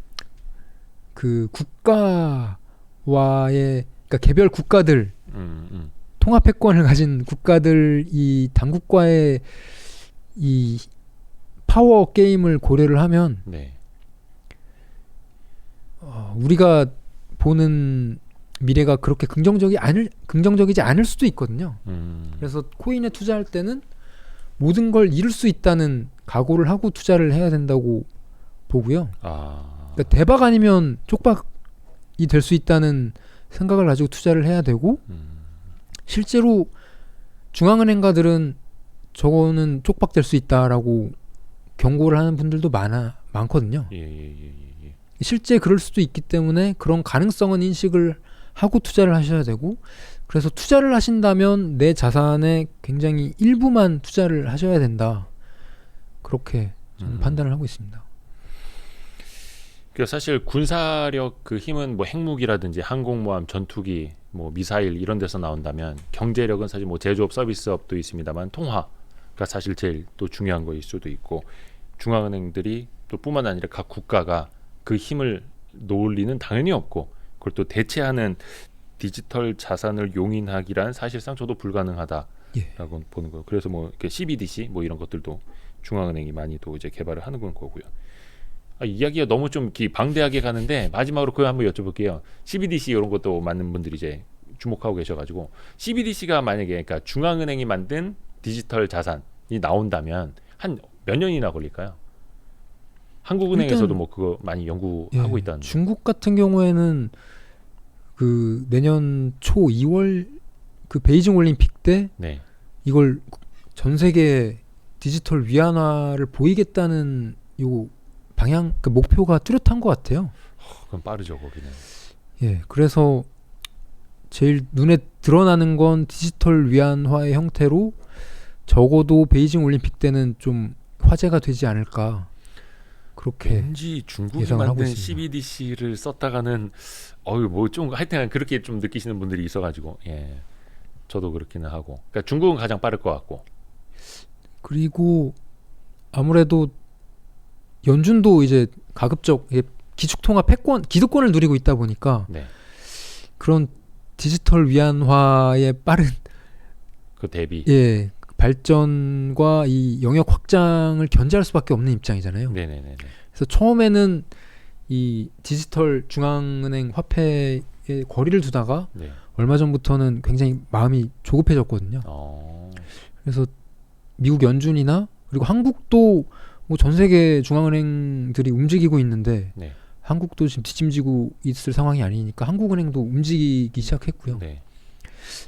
Speaker 2: 그 국가와의, 그러니까 개별 국가들, 통화 패권을 가진 국가들 이 당국과의 이 파워 게임을 고려를 하면 우리가 보는 미래가 그렇게 긍정적이지 않을 수도 있거든요. 그래서 코인에 투자할 때는 모든 걸 잃을 수 있다는 각오를 하고 투자를 해야 된다고 보고요. 그러니까 대박 아니면 쪽박이 될 수 있다는 생각을 가지고 투자를 해야 되고 실제로 중앙은행가들은 저거는 쪽박될 수 있다라고 경고를 하는 분들도 많거든요. 실제 그럴 수도 있기 때문에 그런 가능성은 인식을 하고 투자를 하셔야 되고, 그래서 투자를 하신다면 내 자산의 굉장히 일부만 투자를 하셔야 된다. 그렇게 저는 판단을 하고 있습니다.
Speaker 1: 그러니까 사실 군사력 그 힘은 뭐 핵무기라든지 항공모함, 전투기, 뭐 미사일 이런 데서 나온다면 경제력은 사실 뭐 제조업, 서비스업도 있습니다만 통화가 사실 제일 또 중요한 거일 수도 있고, 중앙은행들이 또 뿐만 아니라 각 국가가 그 힘을 놓을 리는 당연히 없고, 그걸 또 대체하는 디지털 자산을 용인하기란 사실상 저도 불가능하다라고 보는 거예요. 그래서 뭐 CBDC 뭐 이런 것들도 중앙은행이 많이 또 이제 개발을 하는 건 거고요. 이야기가 너무 좀 방대하게 가는데 마지막으로 그거 한번 여쭤볼게요. CBDC 이런 것도 많은 분들이 이제 주목하고 계셔가지고, CBDC가 만약에 그러니까 중앙은행이 만든 디지털 자산이 나온다면 한 몇 년이나 걸릴까요? 한국은행에서도 뭐 그거 많이 연구하고 있다는.
Speaker 2: 중국 같은 경우에는 그 내년 초 2월 그 베이징 올림픽 때 이걸 전 세계 디지털 위안화를 보이겠다는 요 방향, 그 목표가 뚜렷한 것 같아요.
Speaker 1: 그럼 빠르죠 거기는.
Speaker 2: 그래서 제일 눈에 드러나는 건 디지털 위안화의 형태로 적어도 베이징 올림픽 때는 좀 화제가 되지 않을까 그렇게
Speaker 1: 왠지 중국이
Speaker 2: 예상을 하고
Speaker 1: 만든
Speaker 2: 있습니다.
Speaker 1: CBDC를 썼다가는 뭐 좀 하여튼 그렇게 좀 느끼시는 분들이 있어가지고 예, 저도 그렇기는 하고. 그러니까 중국은 가장 빠를 것 같고.
Speaker 2: 그리고 아무래도 연준도 이제 가급적 기축통화 패권, 기득권을 누리고 있다 보니까
Speaker 1: 네.
Speaker 2: 그런 디지털 위안화의 빠른
Speaker 1: 그 대비.
Speaker 2: 예, 발전과 이 영역 확장을 견제할 수밖에 없는 입장이잖아요.
Speaker 1: 네네네.
Speaker 2: 그래서 처음에는 이 디지털 중앙은행 화폐에 거리를 두다가
Speaker 1: 네.
Speaker 2: 얼마 전부터는 굉장히 마음이 조급해졌거든요. 그래서 미국 연준이나 그리고 한국도 뭐 전 세계 중앙은행들이 움직이고 있는데
Speaker 1: 네.
Speaker 2: 한국도 지금 뒷짐지고 있을 상황이 아니니까 한국은행도 움직이기 시작했고요.
Speaker 1: 네.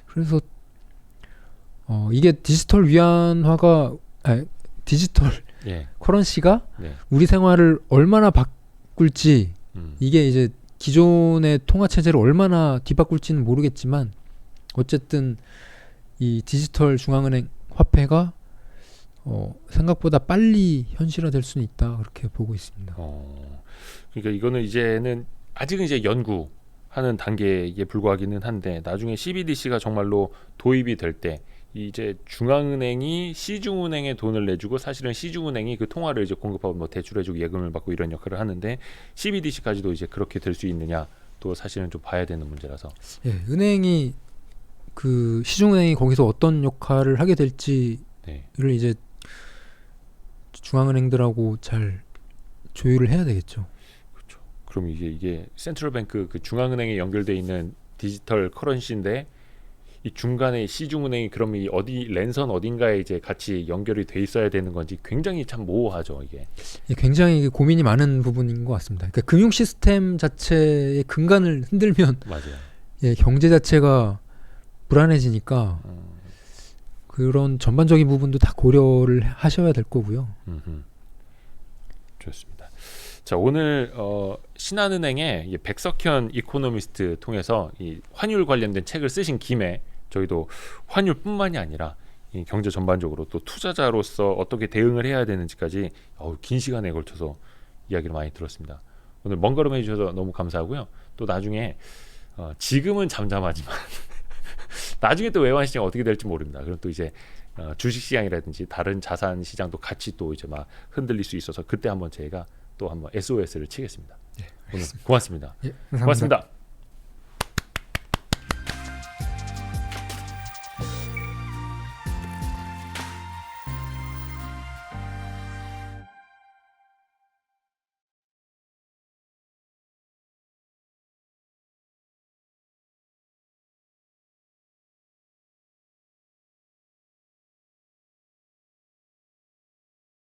Speaker 2: 그래서 이게 디지털 위안화가 디지털
Speaker 1: 예.
Speaker 2: 커런시가
Speaker 1: 네.
Speaker 2: 우리 생활을 얼마나 바꿀지 이게 이제 기존의 통화 체제를 얼마나 뒤바꿀지는 모르겠지만 어쨌든 이 디지털 중앙은행 화폐가 생각보다 빨리 현실화될 수는 있다 그렇게 보고 있습니다.
Speaker 1: 그러니까 이거는 이제는 아직은 이제 연구하는 단계에 불과하기는 한데 나중에 CBDC가 정말로 도입이 될 때 이제 중앙은행이 시중은행에 돈을 내주고 사실은 시중은행이 그 통화를 이제 공급하고 뭐 대출해주고 예금을 받고 이런 역할을 하는데 CBDC까지도 이제 그렇게 될 수 있느냐 또 사실은 좀 봐야 되는 문제라서.
Speaker 2: 예, 은행이 그 시중은행이 거기서 어떤 역할을 하게 될지를
Speaker 1: 네.
Speaker 2: 이제 중앙은행들하고 잘 조율을 해야 되겠죠.
Speaker 1: 그렇죠. 그럼 이게 센트럴뱅크 그 중앙은행에 연결돼 있는 디지털 커런시인데 이 중간에 시중은행이 그럼 이 랜선 어딘가에 이제 같이 연결이 돼 있어야 되는 건지 굉장히 참 모호하죠 이게.
Speaker 2: 예, 굉장히 고민이 많은 부분인 것 같습니다. 그러니까 금융 시스템 자체의 근간을 흔들면
Speaker 1: 맞아요.
Speaker 2: 예, 경제 자체가 불안해지니까 그런 전반적인 부분도 다 고려를 하셔야 될 거고요.
Speaker 1: 좋습니다. 자, 오늘 신한은행의 이 백석현 이코노미스트 통해서 이 환율 관련된 책을 쓰신 김에 저희도 환율뿐만이 아니라 이 경제 전반적으로 또 투자자로서 어떻게 대응을 해야 되는지까지 긴 시간에 걸쳐서 이야기를 많이 들었습니다. 오늘 먼 걸음 해주셔서 너무 감사하고요. 또 나중에 지금은 잠잠하지만 나중에 또 외환시장 어떻게 될지 모릅니다. 그럼 또 이제 주식시장이라든지 다른 자산 시장도 같이 또 이제 막 흔들릴 수 있어서 그때 한번 제가 또 한번 SOS를 치겠습니다.
Speaker 2: 예,
Speaker 1: 오늘 고맙습니다.
Speaker 2: 예, 감사합니다.
Speaker 1: 고맙습니다.